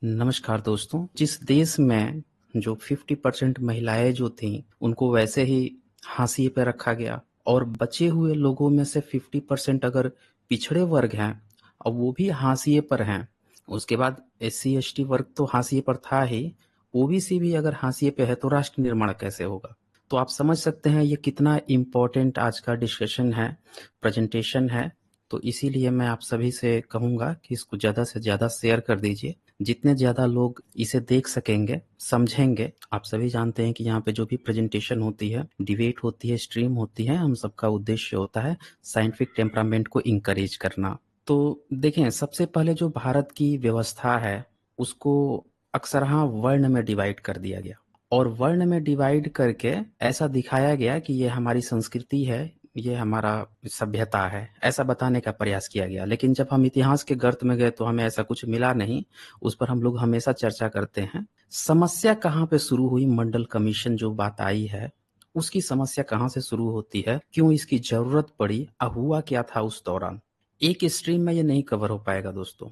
नमस्कार दोस्तों। जिस देश में जो 50% महिलाएं जो थीं उनको वैसे ही हाशिए पे रखा गया और बचे हुए लोगों में से 50% अगर पिछड़े वर्ग हैं और वो भी हाशिए पर हैं, उसके बाद एससी एसटी वर्ग तो हाशिए पर था ही, ओबीसी भी अगर हाशिए पे है तो राष्ट्र निर्माण कैसे होगा। तो आप समझ सकते हैं ये कितना इम्पोर्टेंट आज का डिस्कशन है, प्रेजेंटेशन है। तो इसीलिए मैं आप सभी से कहूंगा कि इसको ज़्यादा से ज़्यादा शेयर कर दीजिए। जितने ज़्यादा लोग इसे देख सकेंगे, समझेंगे। आप सभी जानते हैं कि यहाँ पे जो भी प्रेजेंटेशन होती है, डिबेट होती है, स्ट्रीम होती है, हम सबका उद्देश्य होता है साइंटिफिक टेम्परामेंट को इंकरेज करना। तो देखें, सबसे पहले जो भारत की व्यवस्था है उसको अक्सरहां वर्ण में डिवाइड कर दिया गया और वर्ण में डिवाइड करके ऐसा दिखाया गया कि ये हमारी संस्कृति है, ये हमारा सभ्यता है, ऐसा बताने का प्रयास किया गया। लेकिन जब हम इतिहास के गर्त में गए तो हमें ऐसा कुछ मिला नहीं। उस पर हम लोग हमेशा चर्चा करते हैं। समस्या कहाँ पे शुरू हुई, मंडल कमीशन जो बात आई है उसकी समस्या कहाँ से शुरू होती है, क्यों इसकी जरूरत पड़ी, हुआ क्या था उस दौरान। एक स्ट्रीम में ये नहीं कवर हो पाएगा दोस्तों,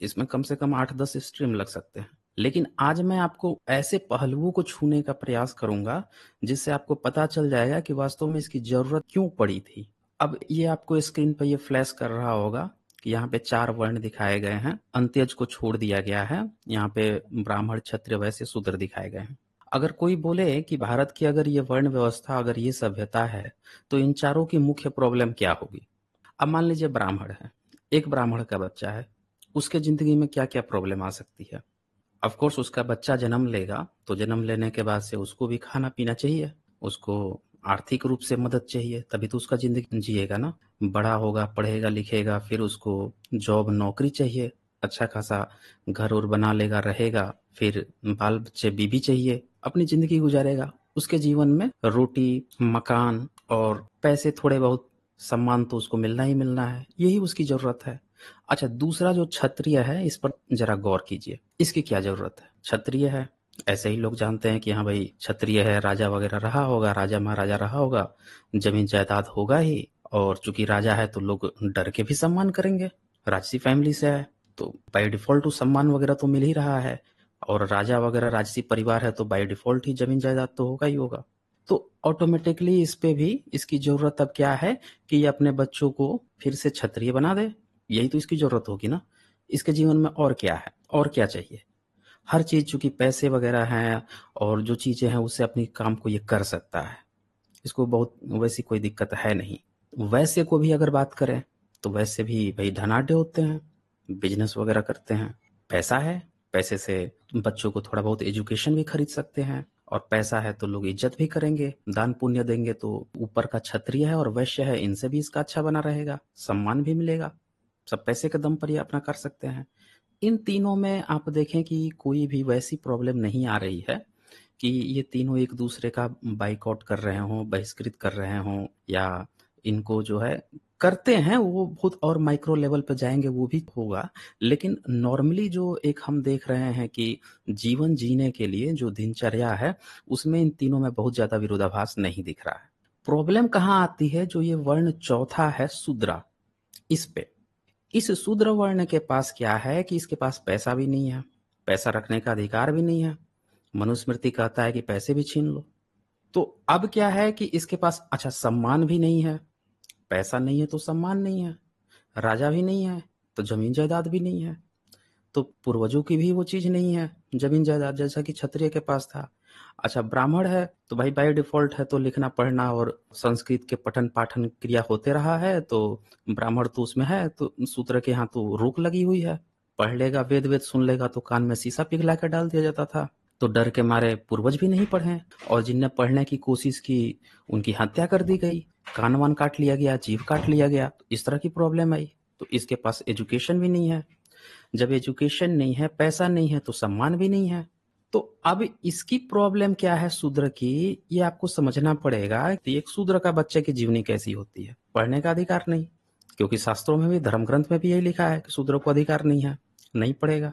इसमें कम से कम 8-10 स्ट्रीम लग सकते हैं। लेकिन आज मैं आपको ऐसे पहलुओं को छूने का प्रयास करूंगा जिससे आपको पता चल जाएगा कि वास्तव में इसकी जरूरत क्यों पड़ी थी। अब ये आपको स्क्रीन पर ये फ्लैश कर रहा होगा कि यहाँ पे 4 वर्ण दिखाए गए हैं, अंत्यज को छोड़ दिया गया है। यहाँ पे ब्राह्मण, क्षत्रिय, वैश्य, शूद्र दिखाए गए हैं। अगर कोई बोले कि भारत की अगर ये वर्ण व्यवस्था, अगर ये सभ्यता है, तो इन चारों की मुख्य प्रॉब्लम क्या होगी। अब मान लीजिए ब्राह्मण है, एक ब्राह्मण का बच्चा है, उसके जिंदगी में क्या क्या प्रॉब्लम आ सकती है। ऑफ कोर्स उसका बच्चा जन्म लेगा तो जन्म लेने के बाद से उसको भी खाना पीना चाहिए, उसको आर्थिक रूप से मदद चाहिए, तभी तो उसका जिंदगी जिएगा ना। बड़ा होगा, पढ़ेगा लिखेगा, फिर उसको जॉब नौकरी चाहिए, अच्छा खासा घर और बना लेगा, रहेगा, फिर बाल बच्चे बीबी चाहिए, अपनी जिंदगी गुजारेगा। उसके जीवन में रोटी, मकान और पैसे, थोड़े बहुत सम्मान तो उसको मिलना ही मिलना है, यही उसकी जरूरत है। अच्छा, दूसरा जो क्षत्रिय है, इस पर जरा गौर कीजिए, इसकी क्या जरूरत है। क्षत्रिय है, ऐसे ही लोग जानते हैं कि हाँ भाई क्षत्रिय है, राजा वगैरह रहा होगा, राजा महाराजा रहा होगा, जमीन जायदाद होगा ही। और चूंकि राजा है तो लोग डर के भी सम्मान करेंगे, राजसी फैमिली से है तो बाय डिफॉल्ट सम्मान वगैरह तो मिल ही रहा है। और राजा वगैरह राजसी परिवार है तो बाय डिफॉल्ट ही जमीन जायदाद तो होगा ही होगा। तो ऑटोमेटिकली इस पे भी इसकी जरूरत अब क्या है कि ये अपने बच्चों को फिर से क्षत्रिय बना दे, यही तो इसकी जरूरत होगी ना। इसके जीवन में और क्या है, और क्या चाहिए। हर चीज चूंकि पैसे वगैरह हैं और जो चीजें हैं उससे अपनी काम को ये कर सकता है, इसको बहुत वैसी कोई दिक्कत है नहीं। वैसे को भी अगर बात करें तो वैसे भी भाई धनाढ्य होते हैं, बिजनेस वगैरह करते हैं, पैसा है, पैसे से बच्चों को थोड़ा बहुत एजुकेशन भी खरीद सकते हैं, और पैसा है तो लोग इज्जत भी करेंगे, दान पुण्य देंगे। तो ऊपर का क्षत्रिय है और वैश्य है, इनसे भी इसका अच्छा बना रहेगा, सम्मान भी मिलेगा, सब पैसे के दम पर ही अपना कर सकते हैं। इन तीनों में आप देखें कि कोई भी वैसी प्रॉब्लम नहीं आ रही है कि ये तीनों एक दूसरे का बाइकआउट कर रहे हों, बहिष्कृत कर रहे हों, या इनको जो है करते हैं, वो बहुत और माइक्रो लेवल पे जाएंगे वो भी होगा। लेकिन नॉर्मली जो एक हम देख रहे हैं कि जीवन जीने के लिए जो दिनचर्या है उसमें इन तीनों में बहुत ज्यादा विरोधाभास नहीं दिख रहा है। प्रॉब्लम कहाँ आती है, जो ये वर्ण चौथा है शूद्रा, इस पे। इस शूद्र वर्ण के पास क्या है कि इसके पास पैसा भी नहीं है, पैसा रखने का अधिकार भी नहीं है। मनुस्मृति कहता है कि पैसे भी छीन लो। तो अब क्या है कि इसके पास अच्छा सम्मान भी नहीं है, पैसा नहीं है तो सम्मान नहीं है, राजा भी नहीं है तो जमीन जायदाद भी नहीं है, तो पूर्वजों की भी वो चीज नहीं है, जमीन जायदाद, जैसा कि क्षत्रिय के पास था। अच्छा, ब्राह्मण है तो भाई बाय डिफॉल्ट है तो लिखना पढ़ना और संस्कृत के पठन पाठन क्रिया होते रहा है, तो ब्राह्मण तो उसमें है, तो शूद्र के यहाँ तो रोक लगी हुई है। पढ़ लेगा, वेद वेद सुन लेगा तो कान में शीशा पिघला कर डाल दिया जाता था। तो डर के मारे पूर्वज भी नहीं पढ़े, और जिनने पढ़ने की कोशिश की उनकी हत्या कर दी गई, कान वान काट लिया गया, जीभ काट लिया गया, तो इस तरह की प्रॉब्लम आई। तो इसके पास एजुकेशन भी नहीं है, जब एजुकेशन नहीं है, पैसा नहीं है, तो सम्मान भी नहीं है। तो अब इसकी प्रॉब्लम क्या है शूद्र की, ये आपको समझना पड़ेगा कि एक शूद्र का बच्चे की जीवनी कैसी होती है। पढ़ने का अधिकार नहीं, क्योंकि शास्त्रों में भी, धर्म ग्रंथ में भी यही लिखा है कि शूद्र को अधिकार नहीं है, नहीं पढ़ेगा।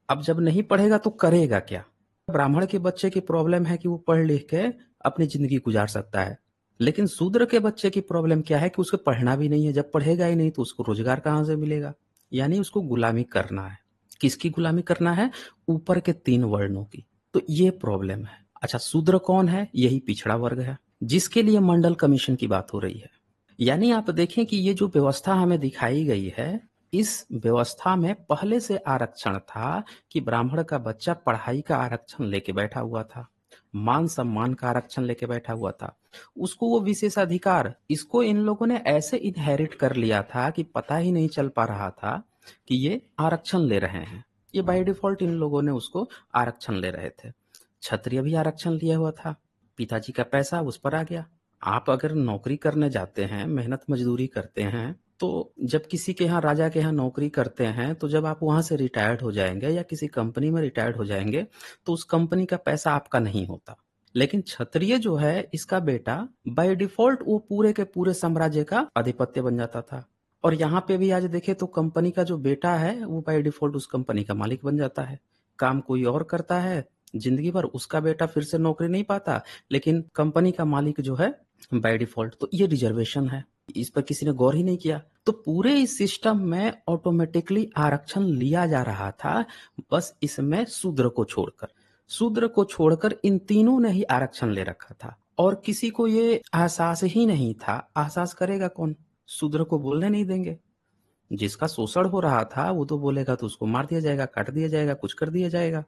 अब जब नहीं पढ़ेगा तो करेगा क्या। ब्राह्मण के बच्चे की प्रॉब्लम है कि वो पढ़ लिख के अपनी जिंदगी गुजार सकता है, लेकिन शूद्र के बच्चे की प्रॉब्लम क्या है कि उसको पढ़ना भी नहीं है। जब पढ़ेगा ही नहीं तो उसको रोजगार कहाँ से मिलेगा, यानी उसको गुलामी करना है। किसकी गुलामी करना है? ऊपर के 3 वर्णों की। तो ये प्रॉब्लम है। अच्छा, शूद्र कौन है? यही पिछड़ा वर्ग है, जिसके लिए मंडल कमीशन की बात हो रही है। यानी आप देखें कि ये जो व्यवस्था हमें दिखाई गई है, इस व्यवस्था में पहले से आरक्षण था कि ब्राह्मण का बच्चा पढ़ाई का आरक्षण लेके बैठा हुआ था, मान सम्मान का आरक्षण लेके बैठा हुआ था, उसको वो विशेषाधिकार, इसको इन लोगों ने ऐसे इनहेरिट कर लिया था कि पता ही नहीं चल पा रहा था कि ये आरक्षण ले रहे हैं। ये बाय डिफॉल्ट इन लोगों ने उसको आरक्षण ले रहे थे। क्षत्रिय भी आरक्षण लिया हुआ था, पिताजी का पैसा उस पर आ गया। आप अगर नौकरी करने जाते हैं, मेहनत मजदूरी करते हैं, तो जब किसी के यहाँ, राजा के यहाँ नौकरी करते हैं, तो जब आप वहां से रिटायर्ड हो जाएंगे या किसी कंपनी में रिटायर्ड हो जाएंगे, तो उस कंपनी का पैसा आपका नहीं होता। लेकिन क्षत्रिय जो है, इसका बेटा बाय डिफॉल्ट वो पूरे के पूरे साम्राज्य का अधिपत्य बन जाता था। और यहाँ पे भी आज देखे तो कंपनी का जो बेटा है, वो बाय डिफॉल्ट उस कंपनी का मालिक बन जाता है। काम कोई और करता है जिंदगी भर, उसका बेटा फिर से नौकरी नहीं पाता, लेकिन कंपनी का मालिक जो है बाय डिफॉल्ट। तो ये रिजर्वेशन है, इस पर किसी ने गौर ही नहीं किया। तो पूरे इस सिस्टम में ऑटोमेटिकली आरक्षण लिया जा रहा था, बस इसमें शूद्र को छोड़कर इन तीनों ने ही आरक्षण ले रखा था। और किसी को ये एहसास ही नहीं था। एहसास करेगा कौन? शूद्र को बोलने नहीं देंगे। जिसका शोषण हो रहा था वो तो बोलेगा तो उसको मार दिया जाएगा, काट दिया जाएगा, कुछ कर दिया जाएगा।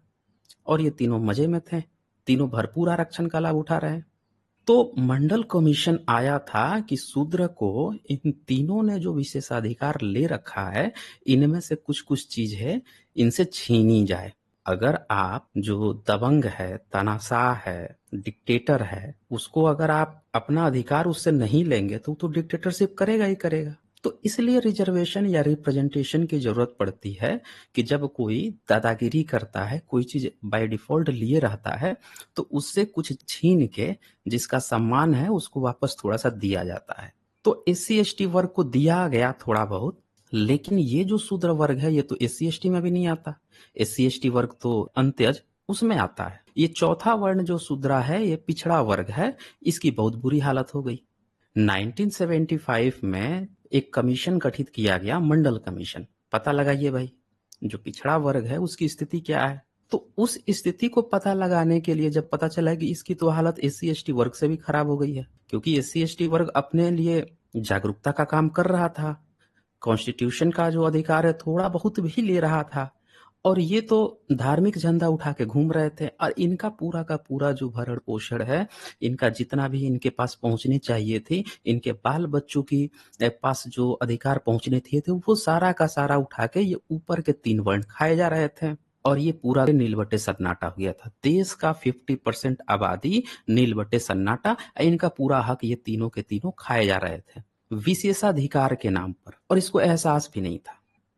और ये तीनों मजे में थे, तीनों भरपूर आरक्षण का लाभ उठा रहे हैं। तो मंडल कमीशन आया था कि शूद्र को इन तीनों ने जो विशेषाधिकार ले रखा है, इनमें से कुछ कुछ चीज है, इनसे छीनी जाए। अगर आप जो दबंग है, तानाशाह है, डिक्टेटर है, उसको अगर आप अपना अधिकार उससे नहीं लेंगे तो डिक्टेटरशिप करेगा ही करेगा। तो इसलिए रिजर्वेशन या रिप्रेजेंटेशन की जरूरत पड़ती है कि जब कोई दादागिरी करता है, कोई चीज बाय डिफॉल्ट लिए रहता है, तो उससे कुछ छीन के जिसका सम्मान है उसको वापस थोड़ा सा दिया जाता है। तो SC ST वर्ग को दिया गया थोड़ा बहुत, लेकिन ये जो शूद्र वर्ग है ये तो SC ST में भी नहीं आता। SC ST वर्ग तो अंत्यज उसमें आता है। ये चौथा वर्ण जो शूद्रा है, ये पिछड़ा वर्ग है, इसकी बहुत बुरी हालत हो गई। 1975 में एक कमीशन गठित किया गया, मंडल कमीशन। पता लगाइए भाई, जो पिछड़ा वर्ग है उसकी स्थिति क्या है। तो उस स्थिति को पता लगाने के लिए जब पता चला कि इसकी तो हालत SC ST वर्ग से भी खराब हो गई है, क्योंकि SC ST वर्ग अपने लिए जागरूकता का काम कर रहा था, कॉन्स्टिट्यूशन का जो अधिकार है थोड़ा बहुत भी ले रहा था, और ये तो धार्मिक झंडा उठा के घूम रहे थे। और इनका पूरा का पूरा जो भरण पोषण है, इनका जितना भी इनके पास पहुंचनी चाहिए थी, इनके बाल बच्चों की पास जो अधिकार पहुंचने थे वो सारा का सारा उठा के ये ऊपर के 3 वर्ण खाए जा रहे थे। और ये पूरा नीलबट्टे सन्नाटा हो गया था। देश का 50% आबादी नीलबट्टे सन्नाटा, इनका पूरा हक ये तीनों के तीनों खाए जा रहे थे विशेषाधिकार के नाम पर, और इसको एहसास भी नहीं था।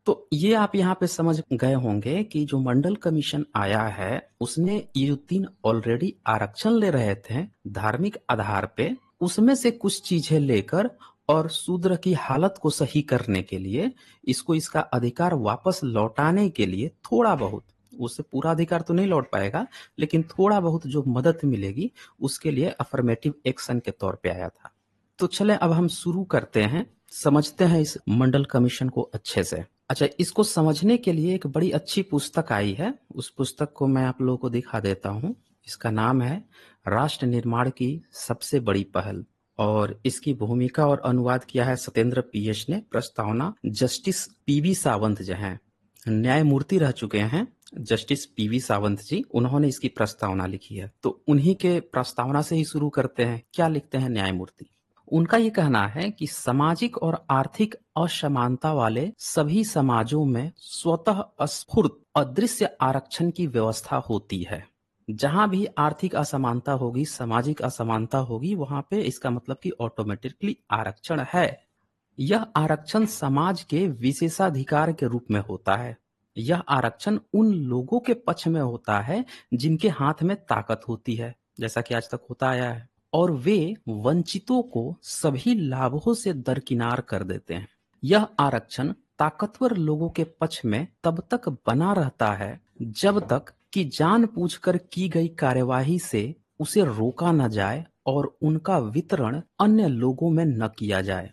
तो ये आप यहाँ पे समझ गए होंगे कि जो मंडल कमीशन आया है, उसने ये जो 3 ऑलरेडी आरक्षण ले रहे थे धार्मिक आधार पे, उसमें से कुछ चीजें लेकर और शूद्र की हालत को सही करने के लिए, इसको इसका अधिकार वापस लौटाने के लिए थोड़ा बहुत, उससे पूरा अधिकार तो नहीं लौट पाएगा, लेकिन थोड़ा बहुत जो मदद मिलेगी उसके लिए अफर्मेटिव एक्शन के तौर पे आया था। तो चले अब हम शुरू करते हैं, समझते हैं इस मंडल कमीशन को अच्छे से। अच्छा, इसको समझने के लिए एक बड़ी अच्छी पुस्तक आई है, उस पुस्तक को मैं आप लोगों को दिखा देता हूँ। इसका नाम है राष्ट्र निर्माण की सबसे बड़ी पहल, और इसकी भूमिका और अनुवाद किया है सत्येंद्र PS ने। प्रस्तावना जस्टिस PV सावंत जो हैं, न्यायमूर्ति रह चुके हैं जस्टिस PV सावंत जी, उन्होंने इसकी प्रस्तावना लिखी है। तो उन्हीं के प्रस्तावना से ही शुरू करते हैं। क्या लिखते हैं न्यायमूर्ति? उनका ये कहना है कि सामाजिक और आर्थिक असमानता वाले सभी समाजों में स्वतः स्फूर्त अदृश्य आरक्षण की व्यवस्था होती है। जहां भी आर्थिक असमानता होगी, सामाजिक असमानता होगी, वहां पे इसका मतलब कि ऑटोमेटिकली आरक्षण है। यह आरक्षण समाज के विशेषाधिकार के रूप में होता है। यह आरक्षण उन लोगों के पक्ष में होता है जिनके हाथ में ताकत होती है, जैसा कि आज तक होता आया है, और वे वंचितों को सभी लाभों से दरकिनार कर देते हैं। यह आरक्षण ताकतवर लोगों के पक्ष में तब तक बना रहता है जब तक कि जानबूझकर की गई कार्यवाही से उसे रोका न जाए और उनका वितरण अन्य लोगों में न किया जाए।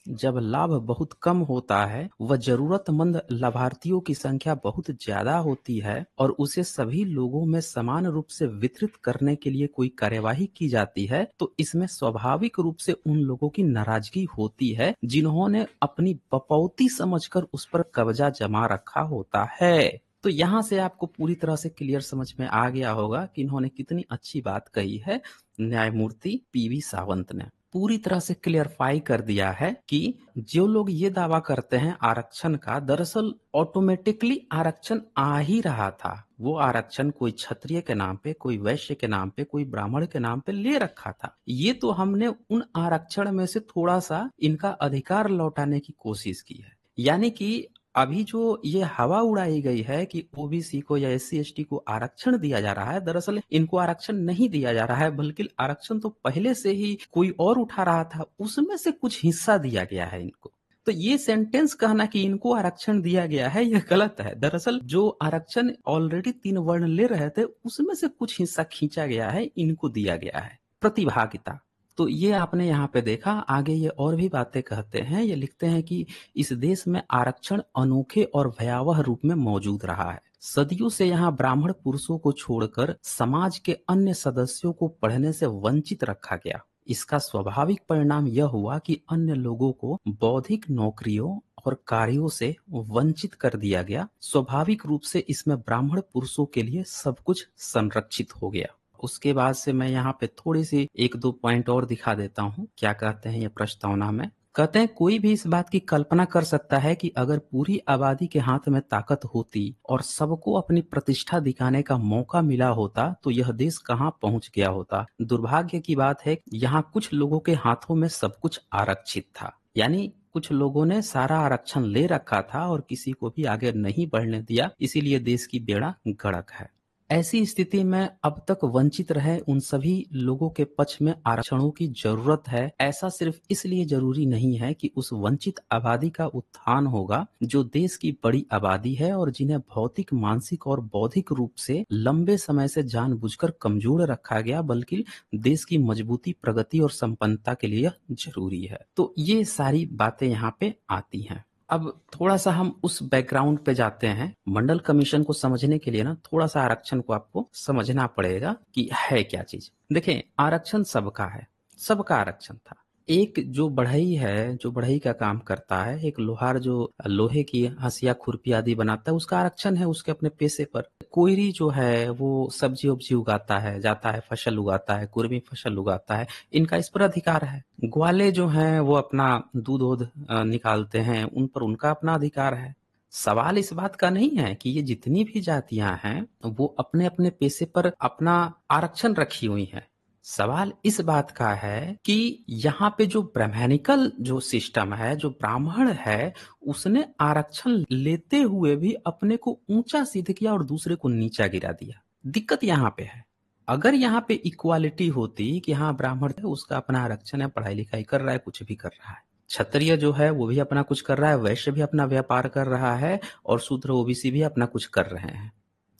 जब लाभ बहुत कम होता है, वह जरूरतमंद लाभार्थियों की संख्या बहुत ज्यादा होती है और उसे सभी लोगों में समान रूप से वितरित करने के लिए कोई कार्यवाही की जाती है, तो इसमें स्वाभाविक रूप से उन लोगों की नाराजगी होती है जिन्होंने अपनी बपौती समझकर उस पर कब्जा जमा रखा होता है। तो यहाँ से आपको पूरी तरह से क्लियर समझ में आ गया होगा कि इन्होंने कितनी अच्छी बात कही है न्यायमूर्ति पीवी सावंत ने। पूरी तरह से क्लियरफाई कर दिया है कि जो लोग ये दावा करते हैं आरक्षण का, दरअसल ऑटोमेटिकली आरक्षण आ ही रहा था। वो आरक्षण कोई क्षत्रिय के नाम पे, कोई वैश्य के नाम पे, कोई ब्राह्मण के नाम पे ले रखा था। ये तो हमने उन आरक्षण में से थोड़ा सा इनका अधिकार लौटाने की कोशिश की है। यानी कि अभी जो ये हवा उड़ाई गई है कि ओबीसी को या एससी एसटी को आरक्षण दिया जा रहा है, दरअसल इनको आरक्षण नहीं दिया जा रहा है, बल्कि आरक्षण तो पहले से ही कोई और उठा रहा था, उसमें से कुछ हिस्सा दिया गया है इनको। तो ये सेंटेंस कहना कि इनको आरक्षण दिया गया है, यह गलत है। दरअसल जो आरक्षण ऑलरेडी 3 वर्ण ले रहे थे, उसमें से कुछ हिस्सा खींचा गया है, इनको दिया गया है प्रतिभागिता। तो ये आपने यहाँ पे देखा। आगे ये और भी बातें कहते हैं, ये लिखते हैं कि इस देश में आरक्षण अनोखे और भयावह रूप में मौजूद रहा है। सदियों से यहाँ ब्राह्मण पुरुषों को छोड़कर समाज के अन्य सदस्यों को पढ़ने से वंचित रखा गया। इसका स्वाभाविक परिणाम यह हुआ कि अन्य लोगों को बौद्धिक नौकरियों और कार्यों से वंचित कर दिया गया। स्वाभाविक रूप से इसमें ब्राह्मण पुरुषों के लिए सब कुछ संरक्षित हो गया। उसके बाद से मैं यहाँ पे थोड़ी सी 1-2 पॉइंट और दिखा देता हूँ। क्या कहते हैं ये प्रस्तावना में? कहते हैं कोई भी इस बात की कल्पना कर सकता है कि अगर पूरी आबादी के हाथ में ताकत होती और सबको अपनी प्रतिष्ठा दिखाने का मौका मिला होता तो यह देश कहाँ पहुंच गया होता। दुर्भाग्य की बात है यहाँ कुछ लोगों के हाथों में सब कुछ आरक्षित था। यानी कुछ लोगों ने सारा आरक्षण ले रखा था और किसी को भी आगे नहीं बढ़ने दिया, इसीलिए देश की बेड़ा गर्क है। ऐसी स्थिति में अब तक वंचित रहे उन सभी लोगों के पक्ष में आरक्षणों की जरूरत है। ऐसा सिर्फ इसलिए जरूरी नहीं है कि उस वंचित आबादी का उत्थान होगा जो देश की बड़ी आबादी है और जिन्हें भौतिक, मानसिक और बौद्धिक रूप से लंबे समय से जानबूझकर कमजोर रखा गया, बल्कि देश की मजबूती, प्रगति और संपन्नता के लिए जरूरी है। तो ये सारी बातें यहाँ पे आती हैं। अब थोड़ा सा हम उस बैकग्राउंड पे जाते हैं। मंडल कमीशन को समझने के लिए ना थोड़ा सा आरक्षण को आपको समझना पड़ेगा कि है क्या चीज। देखें, आरक्षण सबका है, सबका आरक्षण था। एक जो बढ़ई है, जो बढ़ई का काम करता है, एक लोहार जो लोहे की हंसिया खुरपी आदि बनाता है, उसका आरक्षण है उसके अपने पैसे पर। कोयरी जो है वो सब्जी उब्जी उगाता है, जाता है फसल उगाता है, कुर्मी फसल उगाता है, इनका इस पर अधिकार है। ग्वाले जो हैं वो अपना दूध वूध निकालते हैं, उन पर उनका अपना अधिकार है। सवाल इस बात का नहीं है कि ये जितनी भी जातियां हैं वो अपने अपने पैसे पर अपना आरक्षण रखी हुई हैं। सवाल इस बात का है कि यहाँ पे जो ब्राह्मणिकल जो सिस्टम है, जो ब्राह्मण है, उसने आरक्षण लेते हुए भी अपने को ऊंचा सिद्ध किया और दूसरे को नीचा गिरा दिया। दिक्कत यहाँ पे है। अगर यहाँ पे इक्वालिटी होती कि हाँ ब्राह्मण है उसका अपना आरक्षण है, पढ़ाई लिखाई कर रहा है, कुछ भी कर रहा है, क्षत्रिय जो है वो भी अपना कुछ कर रहा है, वैश्य भी अपना व्यापार कर रहा है और शूद्र ओबीसी भी अपना कुछ कर रहे हैं,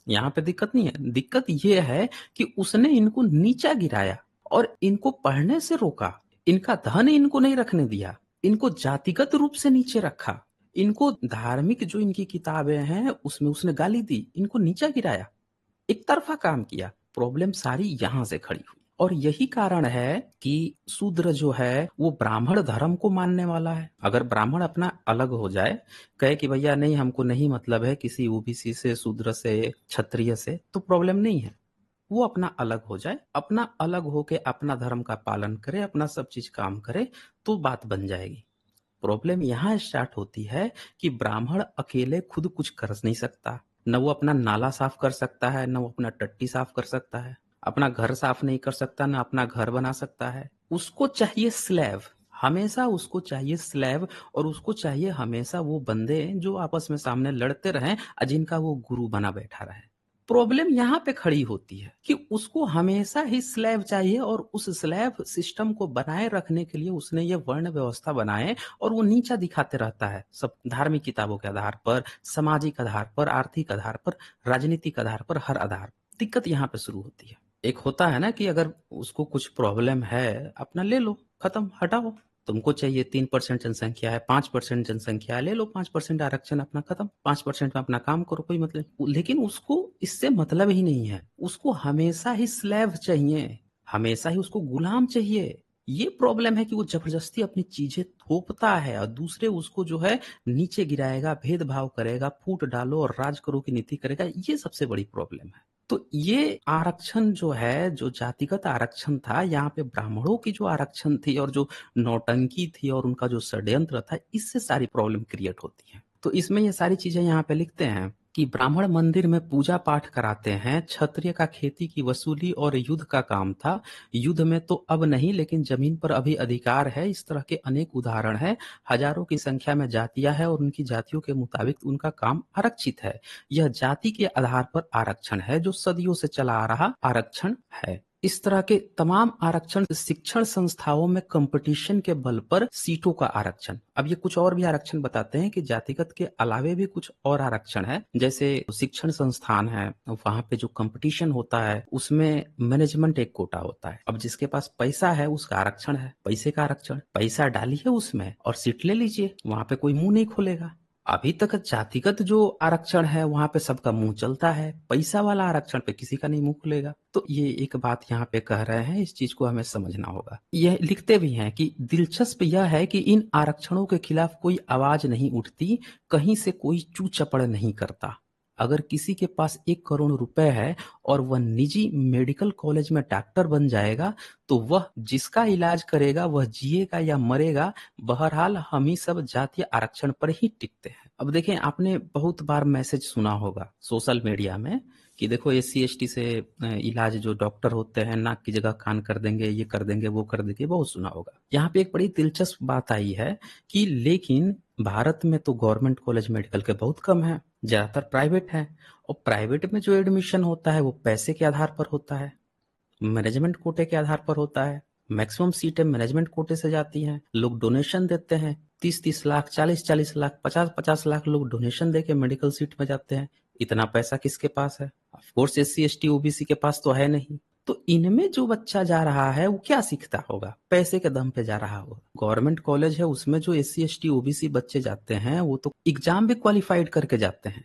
यहाँ पे दिक्कत नहीं है। दिक्कत ये है कि उसने इनको नीचा गिराया और इनको पढ़ने से रोका, इनका धन इनको नहीं रखने दिया, इनको जातिगत रूप से नीचे रखा, इनको धार्मिक जो इनकी किताबें हैं उसमें उसने गाली दी, इनको नीचा गिराया, एक तरफा काम किया। प्रॉब्लम सारी यहां से खड़ी हुई और यही कारण है कि शूद्र जो है वो ब्राह्मण धर्म को मानने वाला है। अगर ब्राह्मण अपना अलग हो जाए, कहे कि भैया नहीं हमको नहीं मतलब है किसी ओबीसी से, शूद्र से, क्षत्रिय से, तो प्रॉब्लम नहीं है। वो अपना अलग हो जाए, अपना अलग होके अपना धर्म का पालन करे, अपना सब चीज काम करे, तो बात बन जाएगी। प्रॉब्लम यहाँ स्टार्ट होती है कि ब्राह्मण अकेले खुद कुछ कर नहीं सकता। न वो अपना नाला साफ कर सकता है, न वो अपना टट्टी साफ कर सकता है, अपना घर साफ नहीं कर सकता, न अपना घर बना सकता है। उसको चाहिए स्लेव, हमेशा उसको चाहिए स्लेव, और उसको चाहिए हमेशा वो बंदे जो आपस में सामने लड़ते रहें, जिनका वो गुरु बना बैठा रहे। प्रॉब्लम यहाँ पे खड़ी होती है कि उसको हमेशा ही स्लैब चाहिए और उस स्लैब सिस्टम को बनाए रखने के लिए उसने ये वर्ण व्यवस्था बनाए और वो नीचा दिखाते रहता है, सब धार्मिक किताबों के आधार पर, सामाजिक आधार पर, आर्थिक आधार पर, राजनीतिक आधार पर, हर आधार पर। दिक्कत यहाँ पे शुरू होती है। एक होता है ना कि अगर उसको कुछ प्रॉब्लम है, अपना ले लो, खत्म, हटाओ, तुमको चाहिए 3% जनसंख्या है, 5% जनसंख्या है, ले लो 5% आरक्षण, अपना खत्म, 5% में अपना काम करो, कोई मतलब नहीं। लेकिन उसको इससे मतलब ही नहीं है, उसको हमेशा ही स्लेव चाहिए, हमेशा ही उसको गुलाम चाहिए। ये प्रॉब्लम है कि वो जबरदस्ती अपनी चीजें थोपता है और दूसरे उसको जो है नीचे गिराएगा, भेदभाव करेगा, फूट डालो और राज करो की नीति करेगा। ये सबसे बड़ी प्रॉब्लम है। तो ये आरक्षण जो है, जो जातिगत आरक्षण था, यहाँ पे ब्राह्मणों की जो आरक्षण थी और जो नौटंकी थी और उनका जो षड्यंत्र था, इससे सारी प्रॉब्लम क्रिएट होती है। तो इसमें ये सारी चीजें यहाँ पे लिखते हैं कि ब्राह्मण मंदिर में पूजा पाठ कराते हैं, क्षत्रिय का खेती की वसूली और युद्ध का काम था। युद्ध में तो अब नहीं, लेकिन जमीन पर अभी अधिकार है। इस तरह के अनेक उदाहरण हैं। हजारों की संख्या में जातियां हैं और उनकी जातियों के मुताबिक उनका काम आरक्षित है। यह जाति के आधार पर आरक्षण है, जो सदियों से चला आ रहा आरक्षण है। इस तरह के तमाम आरक्षण, शिक्षण संस्थाओं में कंपटीशन के बल पर सीटों का आरक्षण। अब ये कुछ और भी आरक्षण बताते हैं कि जातिगत के अलावे भी कुछ और आरक्षण है। जैसे शिक्षण संस्थान है, वहां पे जो कंपटीशन होता है उसमें मैनेजमेंट एक कोटा होता है। अब जिसके पास पैसा है उसका आरक्षण है, पैसे का आरक्षण, पैसा डालिए उसमें और सीट ले लीजिए, वहां पे कोई मुंह नहीं खोलेगा। अभी तक जातिगत जो आरक्षण है वहां पे सबका मुंह चलता है, पैसा वाला आरक्षण पे किसी का नहीं मुंह खुलेगा। तो ये एक बात यहाँ पे कह रहे हैं, इस चीज को हमें समझना होगा। यह लिखते भी हैं कि दिलचस्प यह है कि इन आरक्षणों के खिलाफ कोई आवाज नहीं उठती, कहीं से कोई चू चपड़ नहीं करता। अगर किसी के पास 1 करोड़ रुपए है और वह निजी मेडिकल कॉलेज में डॉक्टर बन जाएगा, तो वह जिसका इलाज करेगा वह जिएगा या मरेगा, बहरहाल हम ही सब जातीय आरक्षण पर ही टिकते हैं। अब देखें, आपने बहुत बार मैसेज सुना होगा सोशल मीडिया में कि देखो SC ST से इलाज, जो डॉक्टर होते हैं नाक की जगह कान कर देंगे, ये कर देंगे, वो कर देंगे, बहुत सुना होगा। यहाँ पे एक बड़ी दिलचस्प बात आई है कि लेकिन भारत में तो गवर्नमेंट कॉलेज मेडिकल के बहुत कम है, ज्यादातर प्राइवेट है। और प्राइवेट में जो एडमिशन होता है वो पैसे के आधार पर होता है, मैनेजमेंट कोटे के आधार पर होता है। मैक्सिमम सीटें मैनेजमेंट कोटे से जाती हैं। लोग डोनेशन देते हैं, 30-30 लाख, 40-40 लाख, 50-50 लाख लोग डोनेशन देके मेडिकल सीट में जाते हैं। इतना पैसा किसके पास है? Of course SC ST OBC के पास तो है नहीं। तो इनमें जो बच्चा जा रहा है वो क्या सीखता होगा? पैसे के दम पे जा रहा होगा। गवर्नमेंट कॉलेज है, उसमें जो SC ST OBC बच्चे जाते हैं वो तो एग्जाम भी क्वालिफाइड करके जाते हैं।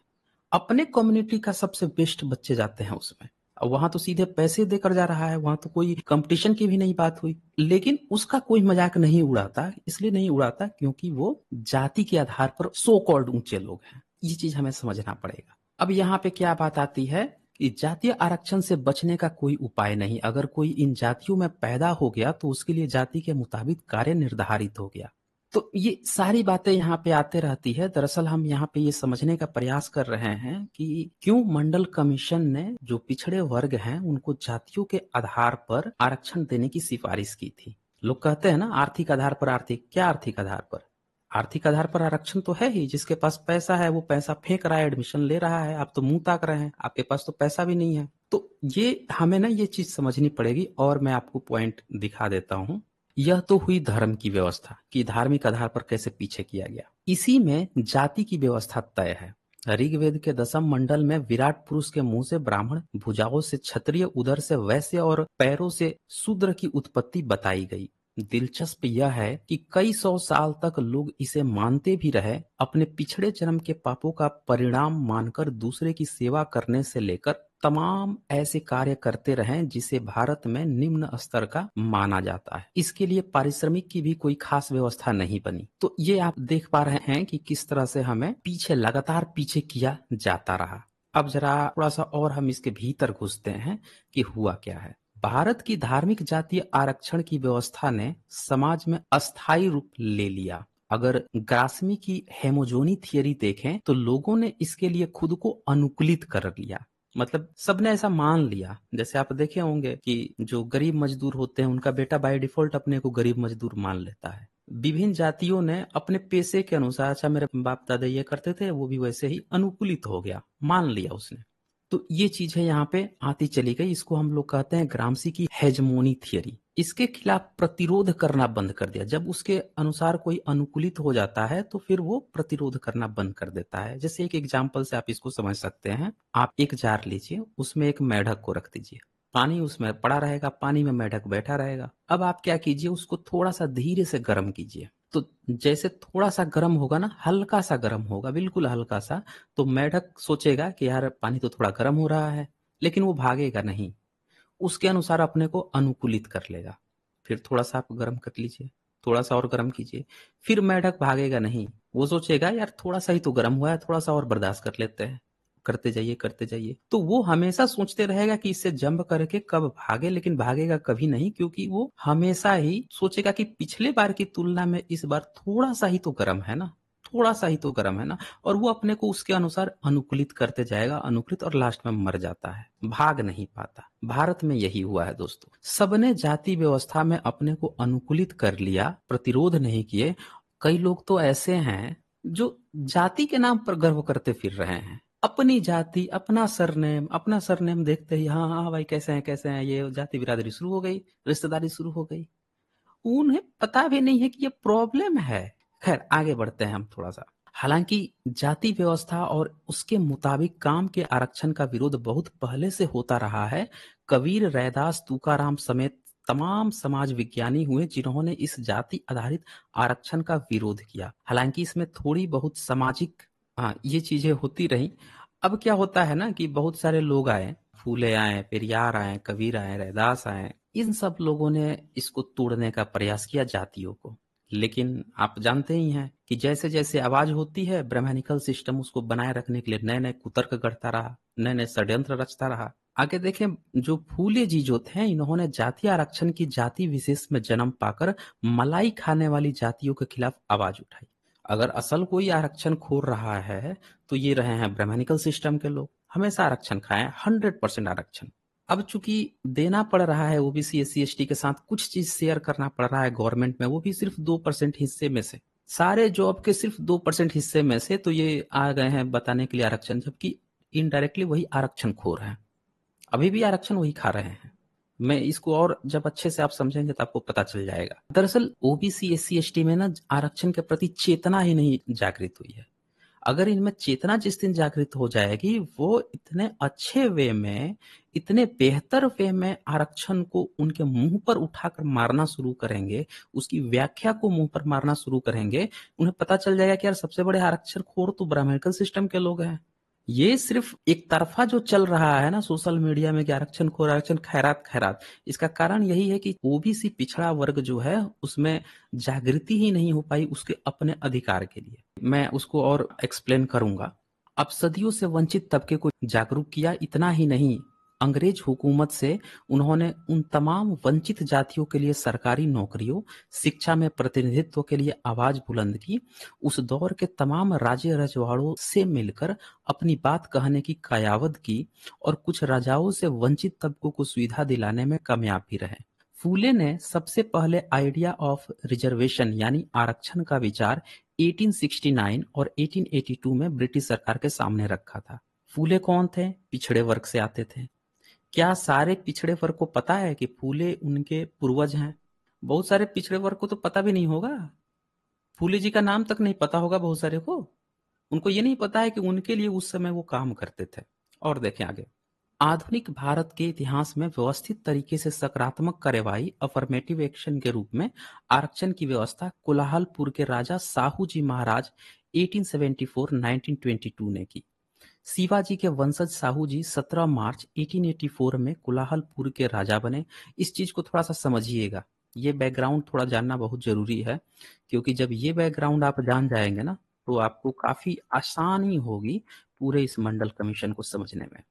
अपने कम्युनिटी का सबसे बेस्ट बच्चे जाते हैं उसमें। अब वहां तो सीधे पैसे देकर जा रहा है, वहां तो कोई कंपटीशन की भी नहीं बात हुई। लेकिन उसका कोई मजाक नहीं उड़ाता, इसलिए नहीं उड़ाता क्योंकि वो जाति के आधार पर सो कॉल्ड ऊंचे लोग हैं। ये चीज हमें समझना पड़ेगा। अब यहाँ पे क्या बात आती है कि जातीय आरक्षण से बचने का कोई उपाय नहीं। अगर कोई इन जातियों में पैदा हो गया तो उसके लिए जाति के मुताबिक कार्य निर्धारित हो गया। तो ये सारी बातें यहाँ पे आते रहती है। दरअसल हम यहाँ पे ये समझने का प्रयास कर रहे हैं कि क्यों मंडल कमीशन ने जो पिछड़े वर्ग हैं उनको जातियों के आधार पर आरक्षण देने की सिफारिश की थी। लोग कहते हैं ना, आर्थिक आधार पर। आर्थिक क्या? आर्थिक आधार पर, आर्थिक आधार पर आरक्षण तो है ही। जिसके पास पैसा है वो पैसा फेंक रहा है, एडमिशन ले रहा है। आप तो मुंह ताक रहे हैं, आपके पास तो पैसा भी नहीं है। तो ये हमें ना ये चीज समझनी पड़ेगी। और मैं आपको पॉइंट दिखा देता हूँ। यह तो हुई धर्म की व्यवस्था कि धार्मिक आधार पर कैसे पीछे किया गया। इसी में जाति की व्यवस्था तय है। ऋग्वेद के 10वीं मंडल में विराट पुरुष के मुंह से ब्राह्मण, भुजाओं से क्षत्रिय, उदर से वैश्य और पैरों से शूद्र की उत्पत्ति बताई गई। दिलचस्प यह है कि कई 100 साल तक लोग इसे मानते भी रहे। अपने पिछड़े जन्म के पापों का परिणाम मानकर दूसरे की सेवा करने से लेकर तमाम ऐसे कार्य करते रहे जिसे भारत में निम्न स्तर का माना जाता है। इसके लिए पारिश्रमिक की भी कोई खास व्यवस्था नहीं बनी। तो ये आप देख पा रहे हैं कि किस तरह से हमें पीछे, लगातार पीछे किया जाता रहा। अब जरा थोड़ा सा और हम इसके भीतर घुसते हैं कि हुआ क्या है। भारत की धार्मिक जातीय आरक्षण की व्यवस्था ने समाज में अस्थायी रूप ले लिया। अगर ग्रासमी की हेमोजोनी थियरी देखें तो लोगों ने इसके लिए खुद को अनुकूलित कर लिया। मतलब सबने ऐसा मान लिया। जैसे आप देखे होंगे कि जो गरीब मजदूर होते हैं उनका बेटा बाय डिफॉल्ट अपने को गरीब मजदूर मान लेता है। विभिन्न जातियों ने अपने पेशे के अनुसार, अच्छा मेरे बाप दादा ये करते थे, वो भी वैसे ही अनुकूलित हो गया, मान लिया उसने। तो ये चीजें यहाँ पे आती चली गई। इसको हम लोग कहते हैं ग्रामसी की हेजमोनी थियरी। इसके खिलाफ प्रतिरोध करना बंद कर दिया। जब उसके अनुसार कोई अनुकूलित हो जाता है तो फिर वो प्रतिरोध करना बंद कर देता है। जैसे एक एग्जाम्पल से आप इसको समझ सकते हैं। आप एक जार लीजिए, उसमें एक मेढक को रख दीजिए। पानी उसमें पड़ा रहेगा, पानी में मेढक बैठा रहेगा। अब आप क्या कीजिए, उसको थोड़ा-सा धीरे से गर्म कीजिए। तो जैसे थोड़ा-सा गर्म होगा ना, हल्का-सा गर्म होगा, बिल्कुल हल्का-सा, तो मेढक सोचेगा कि यार पानी तो थोड़ा गर्म हो रहा है, लेकिन वो भागेगा नहीं। उसके अनुसार अपने को अनुकूलित कर लेगा। फिर थोड़ा-सा आप गर्म कर लीजिए, थोड़ा-सा और गर्म कीजिए, फिर मेंढक भागेगा नहीं। वो सोचेगा यार थोड़ा-सा ही तो गर्म हुआ है, थोड़ा-सा और बर्दाश्त कर लेते हैं। करते जाइए, करते जाइए। तो वो हमेशा सोचते रहेगा कि इससे जंप करके कब भागे, लेकिन भागेगा कभी नहीं, क्योंकि वो हमेशा ही सोचेगा कि पिछले बार की तुलना में इस बार थोड़ा-सा ही तो गर्म है ना, थोड़ा-सा ही तो गर्म है ना, और वो अपने को उसके अनुसार अनुकूलित करते जाएगा, अनुकूलित, और लास्ट में मर जाता है, भाग नहीं पाता। भारत में यही हुआ है दोस्तों। सबने जाति व्यवस्था में अपने को अनुकूलित कर लिया, प्रतिरोध नहीं किए। कई लोग तो ऐसे हैं जो जाति के नाम पर गर्व करते फिर रहे हैं। अपनी जाति, अपना सरनेम देखते ही हाँ हाँ भाई कैसे हैं, ये जाति बिरादरी शुरू हो गई, रिश्तेदारी शुरू हो गई। उन्हें पता भी नहीं है कि ये प्रॉब्लम है। खैर आगे बढ़ते हैं हम थोड़ा सा। हालांकि जाति व्यवस्था और उसके मुताबिक काम के आरक्षण का विरोध बहुत पहले से होता रहा है। कबीर, रैदास, तुकाराम समेत तमाम समाज विज्ञानी हुए जिन्होंने इस जाति आधारित आरक्षण का विरोध किया। हालांकि इसमें थोड़ी बहुत सामाजिक ये चीजें होती रही। अब क्या होता है ना कि बहुत सारे लोग आए, फूले आए, पेरियार आए, कबीर आए, रैदास आए, इन सब लोगों ने इसको तोड़ने का प्रयास किया, जातियों को। लेकिन आप जानते ही हैं कि जैसे जैसे आवाज होती है, ब्राह्मणिकल सिस्टम उसको बनाए रखने के लिए नए नए कुतर्क गढ़ता रहा, नए नए षड्यंत्र रचता रहा। आगे देखें, जो फूले जी जो थे, इन्होंने जाति आरक्षण की जाति विशेष में जन्म पाकर मलाई खाने वाली जातियों के खिलाफ आवाज उठाई। अगर असल कोई आरक्षण खोर रहा है तो ये रहे हैं ब्राह्मणिकल सिस्टम के लोग। हमेशा आरक्षण खाएं, 100% आरक्षण। अब चूंकि देना पड़ रहा है ओबीसी एससी एसटी के साथ, कुछ चीज शेयर करना पड़ रहा है गवर्नमेंट में, वो भी सिर्फ 2% हिस्से में से, सारे जॉब के सिर्फ 2% हिस्से में से, तो ये आ गए हैं बताने के लिए आरक्षण, जबकि इनडायरेक्टली वही आरक्षण खो रहे हैं, अभी भी आरक्षण वही खा रहे हैं। मैं इसको और जब अच्छे से आप समझेंगे तो आपको पता चल जाएगा। दरअसल ओबीसी एससी एसटी में ना आरक्षण के प्रति चेतना ही नहीं जागृत हुई है। अगर इनमें चेतना जिस दिन जागृत हो जाएगी, वो इतने अच्छे वे में, इतने बेहतर वे में आरक्षण को उनके मुंह पर उठाकर मारना शुरू करेंगे, उसकी व्याख्या को मुंह पर मारना शुरू करेंगे। उन्हें पता चल जाएगा कि यार सबसे बड़े आरक्षण खोर तो ब्राह्मणिकल सिस्टम के लोग हैं। ये सिर्फ एक तरफा जो चल रहा है ना सोशल मीडिया में कि आरक्षण खोर, आरक्षण, खैरात खैरात, इसका कारण यही है कि ओबीसी पिछड़ा वर्ग जो है उसमें जागृति ही नहीं हो पाई उसके अपने अधिकार के लिए। मैं उसको और एक्सप्लेन करूंगा। अब सदियों से वंचित तबके को जागरूक किया, इतना ही नहीं, अंग्रेज हुकूमत से उन्होंने उन तमाम वंचित जातियों के लिए सरकारी नौकरियों, शिक्षा में प्रतिनिधित्व के लिए आवाज बुलंद की। उस दौर के तमाम राजे रजवाड़ों से मिलकर अपनी बात कहने की कयावत की, और कुछ राजाओं से वंचित तबकों को सुविधा दिलाने में कामयाब भी रहे। फूले ने सबसे पहले आइडिया ऑफ रिजर्वेशन यानी आरक्षण का विचार 1869 और 1882 में ब्रिटिश सरकार के सामने रखा था। फूले कौन थे? पिछड़े वर्ग से आते थे। क्या सारे पिछड़े वर्ग को पता है कि फूले उनके पूर्वज हैं? बहुत सारे पिछड़े वर्ग को तो पता भी नहीं होगा। फूले जी का नाम तक नहीं पता होगा बहुत सारे को। उनको ये नहीं पता है कि उनके लिए उस समय वो काम करते थे। और देखें आगे। आधुनिक भारत के इतिहास में व्यवस्थित तरीके से सकारात्मक कार्यवाही, अफर्मेटिव एक्शन के रूप में आरक्षण की व्यवस्था कोलाहलपुर के राजा साहू जी महाराज 1874-1922 ने की। शिवाजी के वंशज साहू जी 17 मार्च 1884 में कोलाहलपुर के राजा बने। इस चीज को थोड़ा सा समझिएगा, ये बैकग्राउंड थोड़ा जानना बहुत जरूरी है, क्योंकि जब ये बैकग्राउंड आप जान जाएंगे ना तो आपको काफी आसानी होगी पूरे इस मंडल कमीशन को समझने में।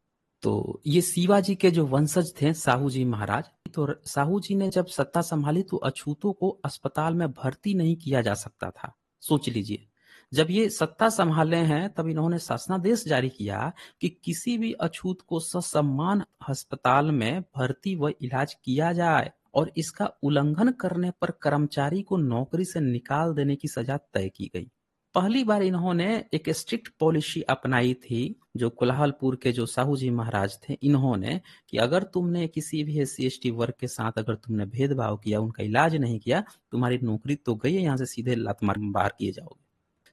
तो ये शिवाजी के जो वंशज थे साहू जी महाराज, तो साहू जी ने जब सत्ता संभाली तो अछूतों को अस्पताल में भर्ती नहीं किया जा सकता था। सोच लीजिए, जब ये सत्ता संभाले हैं तब इन्होंने शासनादेश जारी किया कि किसी भी अछूत को ससम्मान अस्पताल में भर्ती व इलाज किया जाए, और इसका उल्लंघन करने पर कर्मचारी को नौकरी से निकाल देने की सजा तय की गई। पहली बार इन्होंने एक स्ट्रिक्ट पॉलिसी अपनाई थी, जो कोल्हालपुर के जो साहू जी महाराज थे इन्होंने, कि अगर तुमने किसी भी एससी एसटी वर्ग के साथ अगर तुमने भेदभाव किया, उनका इलाज नहीं किया, तुम्हारी नौकरी तो गई है, यहाँ से सीधे लात मार बाहर किए जाओगे।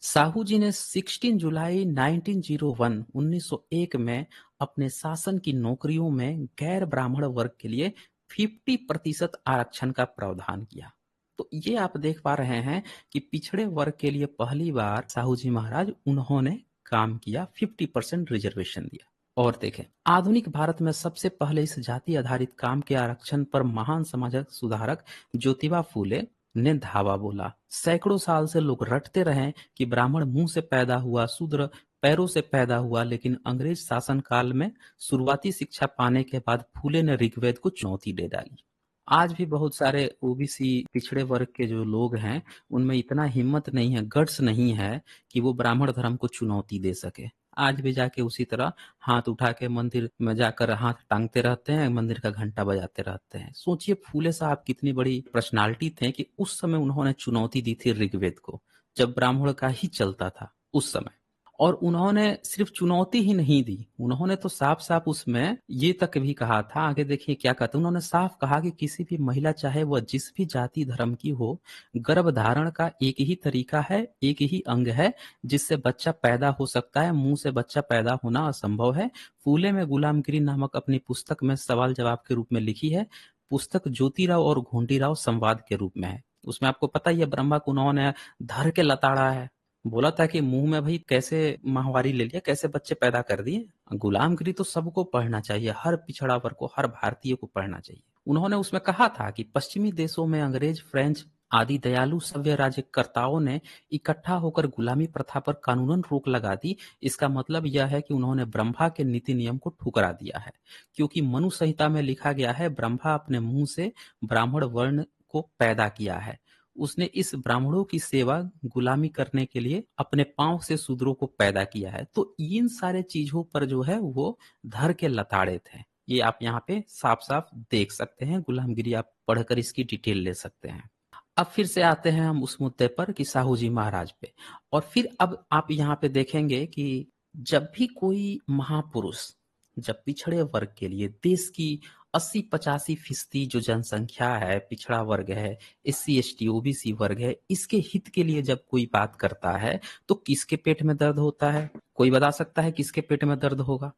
साहू जी ने 16 जुलाई 1901 1901 में अपने शासन की नौकरियों में गैर ब्राह्मण वर्ग के लिए 50% आरक्षण का प्रावधान किया। तो ये आप देख पा रहे हैं कि पिछड़े वर्ग के लिए पहली बार साहू जी महाराज उन्होंने काम किया, 50% रिजर्वेशन दिया। और देखें, आधुनिक भारत में सबसे पहले इस जाति आधारित काम के आरक्षण पर महान समाजक सुधारक ज्योतिबा फूले ने धावा बोला। सैकड़ों साल से लोग रटते रहे कि ब्राह्मण मुंह से पैदा हुआ, शूद्र पैरों से पैदा हुआ, लेकिन अंग्रेज शासन काल में शुरुआती शिक्षा पाने के बाद फूले ने ऋग्वेद को चुनौती दे डाली। आज भी बहुत सारे ओबीसी पिछड़े वर्ग के जो लोग हैं, उनमें इतना हिम्मत नहीं है, गट्स नहीं है कि वो ब्राह्मण धर्म को चुनौती दे सके। आज भी जाके उसी तरह हाथ उठा के मंदिर में जाकर हाथ टांगते रहते हैं, मंदिर का घंटा बजाते रहते हैं। सोचिए फूले साहब कितनी बड़ी पर्सनालिटी थे कि उस समय उन्होंने चुनौती दी थी ऋग्वेद को, जब ब्राह्मण का ही चलता था उस समय। और उन्होंने सिर्फ चुनौती ही नहीं दी, उन्होंने तो साफ साफ उसमें ये तक भी कहा था, आगे देखिए क्या कहते हैं, उन्होंने साफ कहा कि किसी भी महिला चाहे वह जिस भी जाति धर्म की हो, गर्भ धारण का एक ही तरीका है, एक ही अंग है जिससे बच्चा पैदा हो सकता है, मुंह से बच्चा पैदा होना असंभव है। फूले में गुलामगिरी नामक अपनी पुस्तक में सवाल जवाब के रूप में लिखी है। पुस्तक ज्योतिराव और घोंटीराव संवाद के रूप में है। उसमें आपको पता ही है, ब्रह्मा को उन्होंने धर के लताड़ा है, बोला था कि मुंह में भाई कैसे माहवारी ले लिया, कैसे बच्चे पैदा कर दिए। गुलामगिरी तो सबको पढ़ना चाहिए, हर पिछड़ा वर्ग को, हर भारतीय को पढ़ना चाहिए। उन्होंने उसमें कहा था कि पश्चिमी देशों में अंग्रेज, फ्रेंच आदि दयालु सभ्य राज्यकर्ताओं ने इकट्ठा होकर गुलामी प्रथा पर कानूनन रोक लगा दी। इसका मतलब यह है कि उन्होंने ब्रह्मा के नीति नियम को ठुकरा दिया है, क्योंकि मनु संहिता में लिखा गया है, ब्रह्मा अपने मुंह से ब्राह्मण वर्ण को पैदा किया है। उसने इस ब्राह्मणों की सेवा गुलामी करने के लिए अपने पांव से शूद्रों को पैदा किया है। तो इन सारे चीजों पर जो है वो धर के लताड़े थे। ये आप यहाँ पे साफ साफ देख सकते हैं, गुलामगिरी आप पढ़कर इसकी डिटेल ले सकते हैं। अब फिर से आते हैं हम उस मुद्दे पर कि साहू जी महाराज पे। और फिर अब आप यहाँ पे देखेंगे कि जब भी कोई महापुरुष, जब पिछड़े वर्ग के लिए देश की 80-85% जो जनसंख्या है, पिछड़ा वर्ग है, SC ST OBC वर्ग है, इसके हित के लिए जब कोई बात करता है तो किसके पेट में दर्द होता है? कोई बता सकता है किसके पेट में दर्द होगा?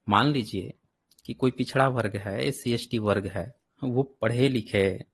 मान लीजिए कि कोई पिछड़ा वर्ग है, SC ST वर्ग है, वो पढ़े लिखे,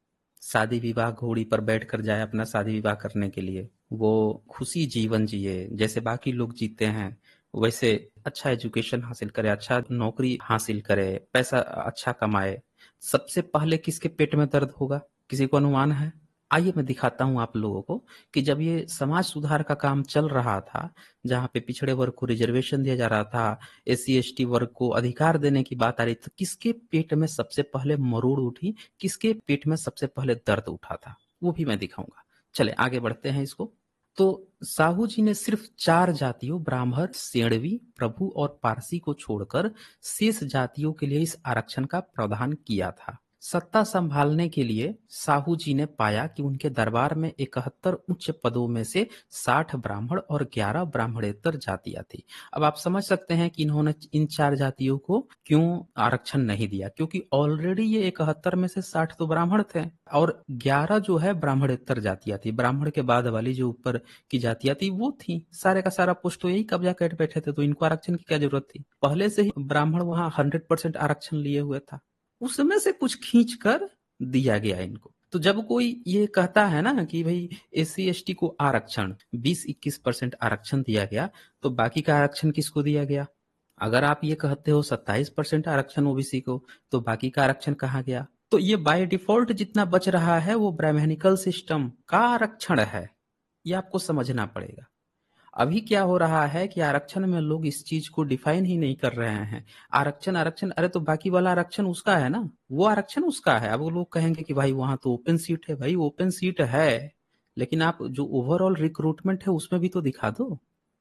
शादी विवाह घोड़ी पर बैठकर जाए अपना शादी विवाह करने के लिए, वो खुशी जीवन जिए जैसे बाकी लोग जीते हैं, वैसे अच्छा एजुकेशन हासिल करे, अच्छा नौकरी हासिल करे, पैसा अच्छा कमाए, सबसे पहले किसके पेट में दर्द होगा? किसी को अनुमान है? आइए मैं दिखाता हूं आप लोगों को कि जब ये समाज सुधार का काम चल रहा था, जहां पे पिछड़े वर्ग को रिजर्वेशन दिया जा रहा था, SC ST वर्ग को अधिकार देने की बात आ रही थी, तो किसके पेट में सबसे पहले मरोड़ उठी, किसके पेट में सबसे पहले दर्द उठा था, वो भी मैं दिखाऊंगा। चले आगे बढ़ते हैं इसको। तो साहू जी ने सिर्फ 4 जातियों ब्राह्मण, सेणवी, प्रभु और पारसी को छोड़कर शेष जातियों के लिए इस आरक्षण का प्रावधान किया था। सत्ता संभालने के लिए साहू जी ने पाया कि उनके दरबार में 71 उच्च पदों में से 60 ब्राह्मण और 11 ब्राह्मणेतर जातियां थी। अब आप समझ सकते हैं कि इन्होंने इन 4 जातियों को क्यों आरक्षण नहीं दिया, क्योंकि ऑलरेडी ये 71 में से 60 तो ब्राह्मण थे और 11 जो है ब्राह्मणेतर जातियां थी। ब्राह्मण के बाद वाली जो ऊपर की जातियां थी वो थी, सारे का सारा पोस्ट तो यही कब्जा कर बैठे थे, तो इनको आरक्षण की क्या जरूरत थी? पहले से ही ब्राह्मण वहां 100% आरक्षण लिए हुए था, उसमें से कुछ खींच कर दिया गया इनको। तो जब कोई ये कहता है ना कि भाई SC ST को आरक्षण 20-21% आरक्षण दिया गया, तो बाकी का आरक्षण किसको दिया गया? अगर आप ये कहते हो 27% आरक्षण OBC को, तो बाकी का आरक्षण कहाँ गया? तो ये बाय डिफॉल्ट जितना बच रहा है वो ब्राह्मणिकल सिस्टम का आरक्षण है, ये आपको समझना पड़ेगा। अभी क्या हो रहा है कि आरक्षण में लोग इस चीज को डिफाइन ही नहीं कर रहे हैं। आरक्षण आरक्षण, अरे तो बाकी वाला आरक्षण उसका है ना, वो आरक्षण उसका है। अब वो लोग कहेंगे कि भाई वहां तो ओपन सीट है, भाई ओपन सीट है, लेकिन आप जो ओवरऑल रिक्रूटमेंट है उसमें भी तो दिखा दो,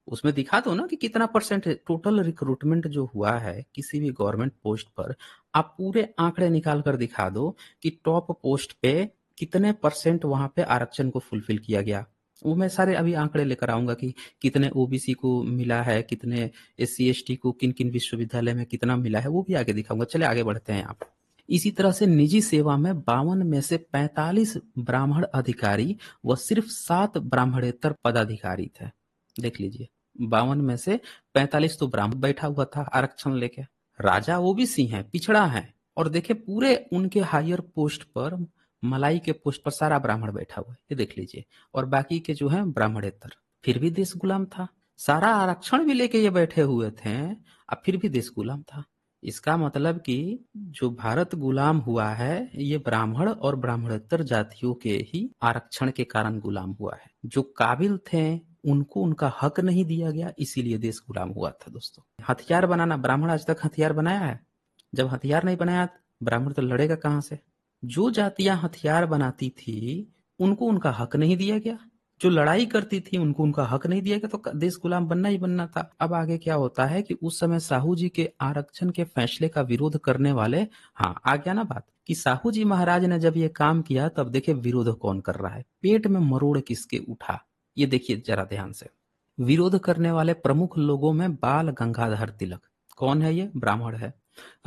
उसमें दिखा दो ना कि कितना परसेंट टोटल रिक्रूटमेंट जो हुआ है किसी भी गवर्नमेंट पोस्ट पर। आप पूरे आंकड़े निकाल कर दिखा दो कि टॉप पोस्ट पे कितने परसेंट वहां पे आरक्षण को फुलफिल किया गया। वो मैं सारे अभी आंकड़े लेकर आऊंगा कि कितने OBC को मिला है, कितने SC ST को किन किन विश्वविद्यालय में कितना मिला है, वो भी आगे दिखाऊंगा। चले आगे बढ़ते हैं आप। इसी तरह से निजी सेवा में 52 में से 45 ब्राह्मण अधिकारी व सिर्फ 7 ब्राह्मणेतर पदाधिकारी थे। देख लीजिए, 52 में से 45 तो ब्राह्मण बैठा हुआ था आरक्षण लेके। राजा ओबीसी हैं, पिछड़ा है, और देखे पूरे उनके हायर पोस्ट पर, मलाई के पोस्ट पर सारा ब्राह्मण बैठा हुआ है, ये देख लीजिए, और बाकी के जो है ब्राह्मणेतर। फिर भी देश गुलाम था, सारा आरक्षण भी लेके ये बैठे हुए थे, अब फिर भी देश गुलाम था। इसका मतलब कि जो भारत गुलाम हुआ है ये ब्राह्मण और ब्राह्मणेतर जातियों के ही आरक्षण के कारण गुलाम हुआ है। जो काबिल थे उनको उनका हक नहीं दिया गया, इसीलिए देश गुलाम हुआ था। दोस्तों, हथियार बनाना, ब्राह्मण आज तक हथियार बनाया है? जब हथियार नहीं बनाया ब्राह्मण तो लड़ेगा कहां से? जो जातियां हथियार बनाती थी उनको उनका हक नहीं दिया गया, जो लड़ाई करती थी उनको उनका हक नहीं दिया गया, तो देश गुलाम बनना ही बनना था। अब आगे क्या होता है कि उस समय साहू जी के आरक्षण के फैसले का विरोध करने वाले, हाँ आ गया ना बात, कि साहू जी महाराज ने जब ये काम किया तब देखे विरोध कौन कर रहा है, पेट में मरोड़ किसके उठा, ये देखिए जरा ध्यान से। विरोध करने वाले प्रमुख लोगों में बाल गंगाधर तिलक, कौन है ये? ब्राह्मण है।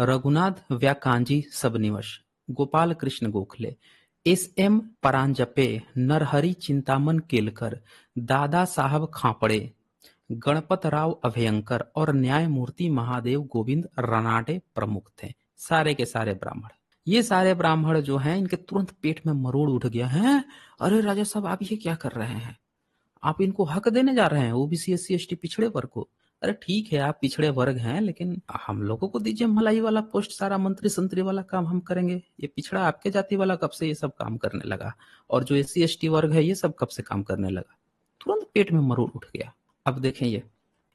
रघुनाथ व्याकांजी सबनिवश, गोपाल कृष्ण गोखले, एस एम परांजपे, नरहरि चिंतामन केलकर, दादा साहब खापड़े, गणपत राव अभयंकर और न्यायमूर्ति महादेव गोविंद रनाडे प्रमुख थे। सारे के सारे ब्राह्मण। ये सारे ब्राह्मण जो हैं इनके तुरंत पेट में मरोड़ उठ गया है, अरे राजा साहब आप ये क्या कर रहे हैं, आप इनको हक देने जा रहे हैं, ओबीसी एससी एसटी पिछड़े वर्ग को। अरे ठीक है आप पिछड़े वर्ग हैं, लेकिन हम लोगों को दीजिए मलाई वाला पोस्ट, सारा मंत्री संतरी वाला काम हम करेंगे। ये पिछड़ा आपके जाति वाला कब से ये सब काम करने लगा, और जो एससी एसटी वर्ग है ये सब कब से काम करने लगा? तुरंत पेट में मरोड़ उठ गया। अब देखें, ये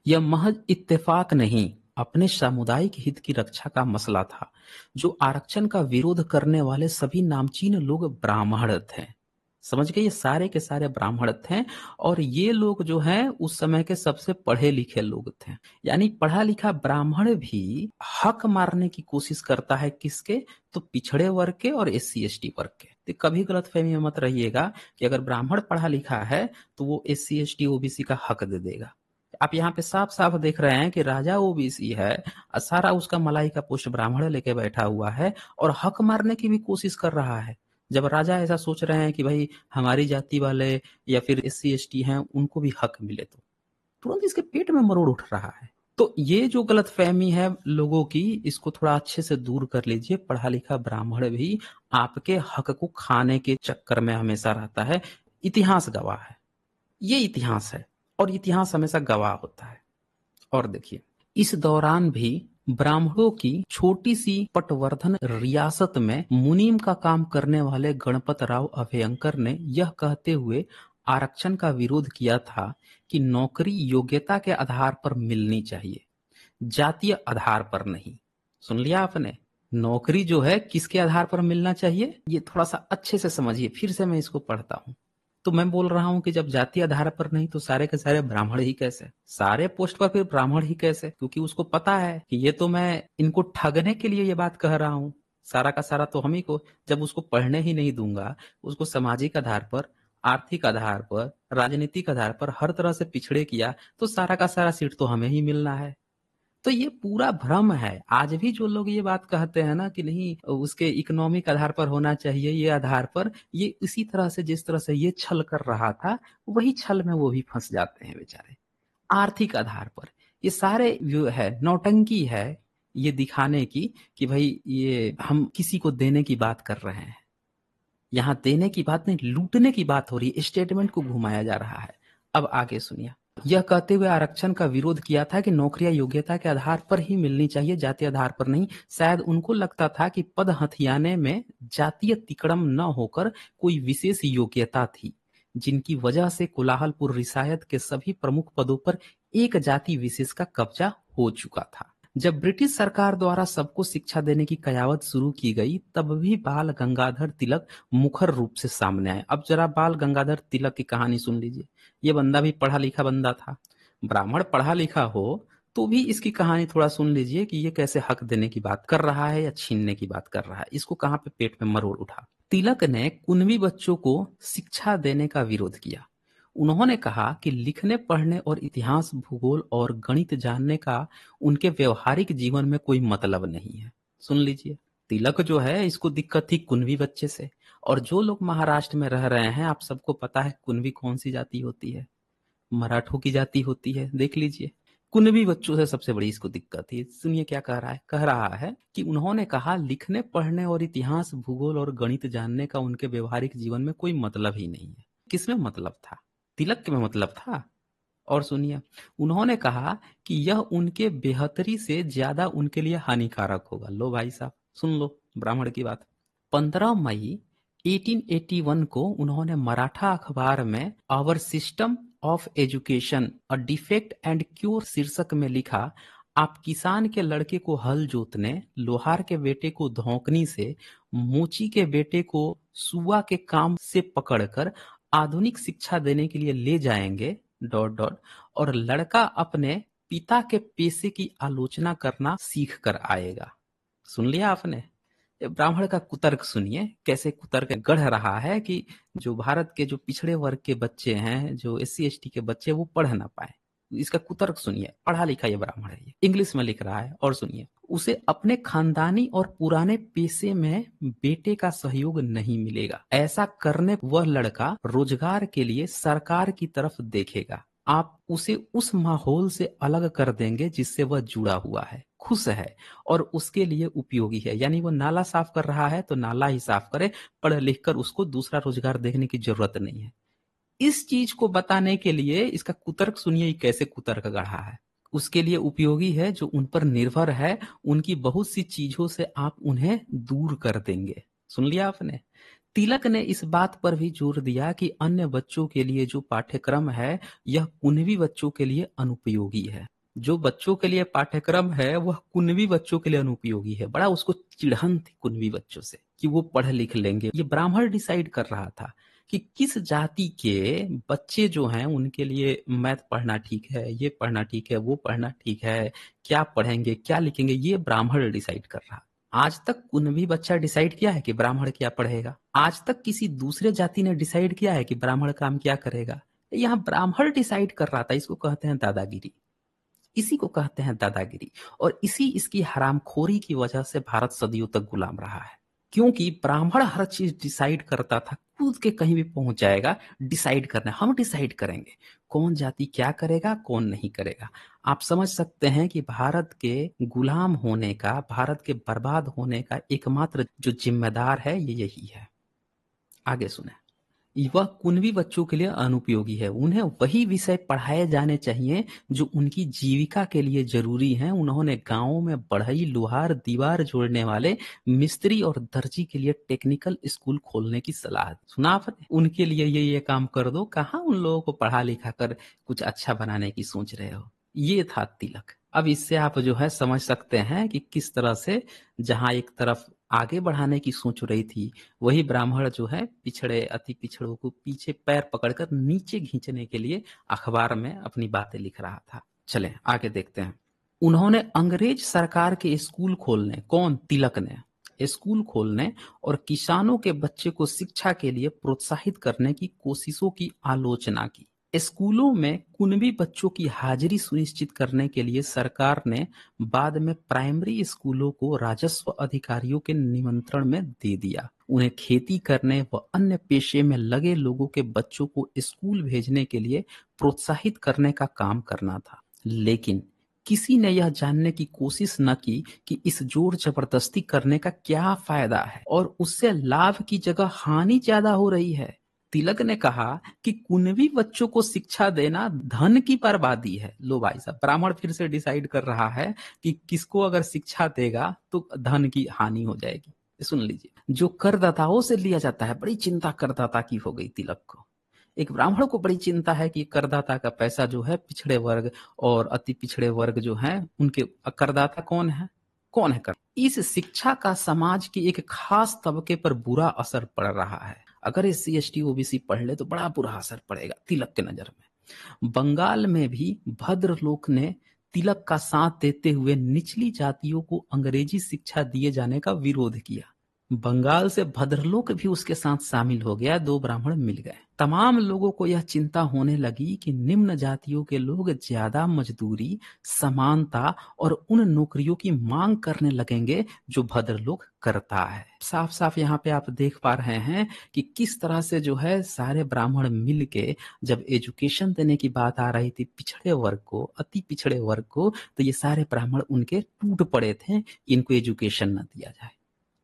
यह महज इत्तेफाक नहीं, अपने सामुदायिक हित की रक्षा का मसला था। जो आरक्षण का विरोध करने वाले सभी नामचीन लोग ब्राह्मण थे। समझ गए, ये सारे के सारे ब्राह्मण थे, और ये लोग जो हैं उस समय के सबसे पढ़े लिखे लोग थे। यानी पढ़ा लिखा ब्राह्मण भी हक मारने की कोशिश करता है, किसके? तो पिछड़े वर्ग के और एससी एसटी वर्ग के। तो कभी गलतफहमी में मत रहिएगा कि अगर ब्राह्मण पढ़ा लिखा है तो वो एससी एसटी ओबीसी का हक दे देगा। आप यहाँ पे साफ साफ देख रहे हैं कि राजा ओबीसी है, सारा उसका मलाई का पोस्ट ब्राह्मण लेके बैठा हुआ है और हक मारने की भी कोशिश कर रहा है। जब राजा ऐसा सोच रहे हैं कि भाई हमारी जाति वाले या फिर एससी एसटी हैं उनको भी हक मिले, तो तुरंत इसके पेट में मरोड़ उठ रहा है। तो ये जो गलतफहमी है लोगों की, इसको थोड़ा अच्छे से दूर कर लीजिए। पढ़ा लिखा ब्राह्मण भी आपके हक को खाने के चक्कर में हमेशा रहता है। इतिहास गवाह है, ये इतिहास है, और इतिहास हमेशा गवाह होता है। और देखिए, इस दौरान भी ब्राह्मणों की छोटी सी पटवर्धन रियासत में मुनीम का काम करने वाले गणपत राव अभयंकर ने यह कहते हुए आरक्षण का विरोध किया था कि नौकरी योग्यता के आधार पर मिलनी चाहिए, जातीय आधार पर नहीं। सुन लिया आपने? नौकरी जो है किसके आधार पर मिलना चाहिए, ये थोड़ा सा अच्छे से समझिए। फिर से मैं इसको पढ़ता हूं। तो मैं बोल रहा हूं कि जब जाति आधार पर नहीं तो सारे के सारे ब्राह्मण ही कैसे, सारे पोस्ट पर फिर ब्राह्मण ही कैसे? क्योंकि उसको पता है कि ये तो मैं इनको ठगने के लिए ये बात कह रहा हूं, सारा का सारा तो हम ही को। जब उसको पढ़ने ही नहीं दूंगा, उसको सामाजिक आधार पर, आर्थिक आधार पर, राजनीतिक आधार पर हर तरह से पिछड़े किया, तो सारा का सारा सीट तो हमें ही मिलना है। तो ये पूरा भ्रम है। आज भी जो लोग ये बात कहते हैं ना कि नहीं उसके इकोनॉमिक आधार पर होना चाहिए, ये आधार पर, ये इसी तरह से जिस तरह से ये छल कर रहा था वही छल में वो भी फंस जाते हैं बेचारे। आर्थिक आधार पर ये सारे जो है नौटंकी है, ये दिखाने की कि भाई ये हम किसी को देने की बात कर रहे हैं। यहाँ देने की बात नहीं, लूटने की बात हो रही है, स्टेटमेंट को घुमाया जा रहा है। अब आगे सुनिए। यह कहते हुए आरक्षण का विरोध किया था कि नौकरियां योग्यता के आधार पर ही मिलनी चाहिए, जातीय आधार पर नहीं। शायद उनको लगता था कि पद हथियाने में जातीय तिकड़म न होकर कोई विशेष योग्यता थी, जिनकी वजह से कोलाहलपुर रियासत के सभी प्रमुख पदों पर एक जाति विशेष का कब्जा हो चुका था। जब ब्रिटिश सरकार द्वारा सबको शिक्षा देने की कयावत शुरू की गई तब भी बाल गंगाधर तिलक मुखर रूप से सामने आए। अब जरा बाल गंगाधर तिलक की कहानी सुन लीजिए। ये बंदा भी पढ़ा लिखा बंदा था, ब्राह्मण पढ़ा लिखा हो तो भी इसकी कहानी थोड़ा सुन लीजिए कि ये कैसे हक देने की बात कर रहा है या छीनने की बात कर रहा है। इसको कहाँ पे पेट में मरोड़ उठा। तिलक ने कुनवी बच्चों को शिक्षा देने का विरोध किया। उन्होंने कहा कि लिखने पढ़ने और इतिहास भूगोल और गणित जानने का उनके व्यवहारिक जीवन में कोई मतलब नहीं है। सुन लीजिए, तिलक जो है इसको दिक्कत थी कुनवी बच्चे से। और जो लोग महाराष्ट्र में रह रहे हैं, आप सबको पता है कुनवी कौन सी जाति होती है। मराठों की जाति होती है, देख लीजिए। कुनबी बच्चों से सबसे बड़ी इसको दिक्कत है। सुनिए क्या कह रहा है कि उन्होंने कहा लिखने पढ़ने और इतिहास भूगोल और गणित जानने का उनके व्यवहारिक जीवन में कोई मतलब ही नहीं है। किसमें मतलब था? तिलक में मतलब था। और सुनिए, उन्होंने कहा कि यह उनके बेहतरी से ज्यादा उनके लिए हानिकारक होगा। लो भाई साहब, सुन लो ब्राह्मण की बात। 15 मई 1881 को उन्होंने मराठा अखबार में our system of education a defect and cure शीर्षक में लिखा, आप किसान के लड़के को हल जोतने, लोहार के बेटे को धौंकनी से, मोची के बेटे को सुआ के काम से पकड़कर आधुनिक शिक्षा देने के लिए ले जाएंगे डॉट डॉट, और लड़का अपने पिता के पेशे की आलोचना करना सीख कर आएगा। सुन लिया आपने? ये ब्राह्मण का कुतर्क सुनिए, कैसे कुतर्क गढ़ रहा है कि जो भारत के जो पिछड़े वर्ग के बच्चे हैं, जो एससी एसटी के बच्चे, वो पढ़ ना पाए। इसका कुतर्क सुनिए, पढ़ा लिखा ये ब्राह्मण है, ये इंग्लिश में लिख रहा है। और सुनिए, उसे अपने खानदानी और पुराने पेशे में बेटे का सहयोग नहीं मिलेगा। ऐसा करने वह लड़का रोजगार के लिए सरकार की तरफ देखेगा। आप उसे उस माहौल से अलग कर देंगे जिससे वह जुड़ा हुआ है, खुश है और उसके लिए उपयोगी है। यानी वो नाला साफ कर रहा है तो नाला ही साफ करे, पढ़ लिख कर उसको दूसरा रोजगार देखने की जरूरत नहीं है। इस चीज को बताने के लिए इसका कुतर्क सुनिए, कैसे कुतर्क गढ़ा है। उसके लिए उपयोगी है, जो उन पर निर्भर है, उनकी बहुत सी चीजों से आप उन्हें दूर कर देंगे। सुन लिया आपने? तिलक ने इस बात पर भी जोर दिया कि अन्य बच्चों के लिए जो पाठ्यक्रम है, यह कुनबी बच्चों के लिए अनुपयोगी है। जो बच्चों के लिए पाठ्यक्रम है वह कुनबी बच्चों के लिए अनुपयोगी है। बड़ा उसको चिढ़न थी कुनबी बच्चों से कि वो पढ़ लिख लेंगे। ये ब्राह्मण डिसाइड कर रहा था कि किस जाति के बच्चे जो हैं उनके लिए मैथ पढ़ना ठीक है, ये पढ़ना ठीक है, वो पढ़ना ठीक है, क्या पढ़ेंगे क्या लिखेंगे, ये ब्राह्मण डिसाइड कर रहा। आज तक कुनबी बच्चा डिसाइड किया है कि ब्राह्मण क्या पढ़ेगा? आज तक किसी दूसरे जाति ने डिसाइड किया है कि ब्राह्मण काम क्या करेगा? यहाँ ब्राह्मण डिसाइड कर रहा था। इसको कहते हैं दादागिरी। इसी को कहते हैं दादागिरी। और इसी इसकी हरामखोरी की वजह से भारत सदियों तक गुलाम रहा है। क्योंकि ब्राह्मण हर चीज डिसाइड करता था, कूद के कहीं भी पहुंच जाएगा। डिसाइड करना, हम डिसाइड करेंगे कौन जाति क्या करेगा कौन नहीं करेगा। आप समझ सकते हैं कि भारत के गुलाम होने का, भारत के बर्बाद होने का एकमात्र जो जिम्मेदार है ये यही है। आगे सुने। वह कुनबी बच्चों के लिए अनुपयोगी है। उन्हें वही विषय पढ़ाए जाने चाहिए जो उनकी जीविका के लिए जरूरी हैं। उन्होंने गांवों में बढ़ई, लोहार, दीवार जोड़ने वाले, मिस्त्री और दर्जी के लिए टेक्निकल स्कूल खोलने की सलाह दी। सुना आपने? उनके लिए ये काम कर दो। कहाँ उन लोगों को पढ़ा लिखा कर कुछ अच्छा बनाने की सोच रहे हो? ये था तिलक। अब इससे आप जो है समझ सकते हैं कि किस तरह से जहां एक तरफ आगे बढ़ाने की सोच रही थी, वही ब्राह्मण जो है पिछड़े, अति पिछड़ों को पीछे पैर पकड़कर नीचे खींचने के लिए अखबार में अपनी बातें लिख रहा था। चलें आगे देखते हैं। उन्होंने अंग्रेज सरकार के स्कूल खोलने, कौन? तिलक ने स्कूल खोलने और किसानों के बच्चे को शिक्षा के लिए प्रोत्साहित करने की कोशिशों की आलोचना की। स्कूलों में कुनबी बच्चों की हाजिरी सुनिश्चित करने के लिए सरकार ने बाद में प्राइमरी स्कूलों को राजस्व अधिकारियों के निमंत्रण में दे दिया। उन्हें खेती करने व अन्य पेशे में लगे लोगों के बच्चों को स्कूल भेजने के लिए प्रोत्साहित करने का काम करना था। लेकिन किसी ने यह जानने की कोशिश न की कि इस जोर जबरदस्ती करने का क्या फायदा है और उससे लाभ की जगह हानि ज्यादा हो रही है। तिलक ने कहा कि कुनबी बच्चों को शिक्षा देना धन की बर्बादी है। लो भाई साहब, ब्राह्मण फिर से डिसाइड कर रहा है कि किसको अगर शिक्षा देगा तो धन की हानि हो जाएगी। सुन लीजिए, जो करदाताओं से लिया जाता है, बड़ी चिंता करदाता की हो गई तिलक को। एक ब्राह्मण को बड़ी चिंता है कि करदाता का पैसा जो है पिछड़े वर्ग और अति पिछड़े वर्ग जो है उनके करदाता कौन है? कौन है कर? इस शिक्षा का समाज के एक खास तबके पर बुरा असर पड़ रहा है। अगर एससी एसटी ओबीसी पढ़ ले तो बड़ा बुरा असर पड़ेगा तिलक के नजर में। बंगाल में भी भद्रलोक ने तिलक का साथ देते हुए निचली जातियों को अंग्रेजी शिक्षा दिए जाने का विरोध किया। बंगाल से भद्रलोक भी उसके साथ शामिल हो गया। 2 ब्राह्मण मिल गए। तमाम लोगों को यह चिंता होने लगी कि निम्न जातियों के लोग ज्यादा मजदूरी, समानता और उन नौकरियों की मांग करने लगेंगे जो भद्रलोक करता है। साफ साफ यहाँ पे आप देख पा रहे हैं कि किस तरह से जो है सारे ब्राह्मण मिल के जब एजुकेशन देने की बात आ रही थी पिछड़े वर्ग को, अति पिछड़े वर्ग को, तो ये सारे ब्राह्मण उनके टूट पड़े थे, इनको एजुकेशन न दिया जाए।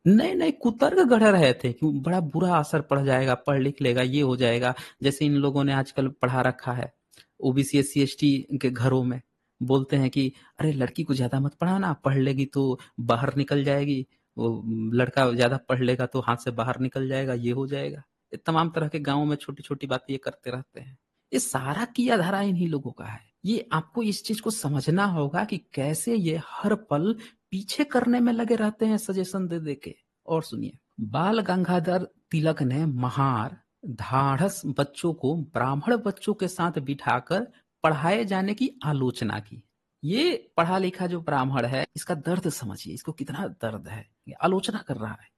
नए नए कुतर्क गढ़ रहे थे कि बड़ा बुरा असर पड़ जाएगा, पढ़ लिख लेगा, ये हो जाएगा। जैसे इन लोगों ने आजकल पढ़ा रखा है ओबीसी एससी एसटी के घरों में, बोलते हैं कि अरे लड़की को ज्यादा मत पढ़ाना, पढ़ लेगी तो बाहर निकल जाएगी, वो लड़का ज्यादा पढ़ लेगा तो हाथ से बाहर निकल जाएगा, ये हो जाएगा। ये तमाम तरह के गाँव में छोटी छोटी बातें ये करते रहते हैं। ये सारा किया धरा इन्हीं लोगों का है। ये आपको इस चीज को समझना होगा कि कैसे ये हर पल पीछे करने में लगे रहते हैं सजेशन दे दे के। और सुनिए, बाल गंगाधर तिलक ने महार ढाढ़स बच्चों को ब्राह्मण बच्चों के साथ बिठाकर पढ़ाए जाने की आलोचना की। ये पढ़ा लिखा जो ब्राह्मण है, इसका दर्द समझिए, इसको कितना दर्द है, ये आलोचना कर रहा है।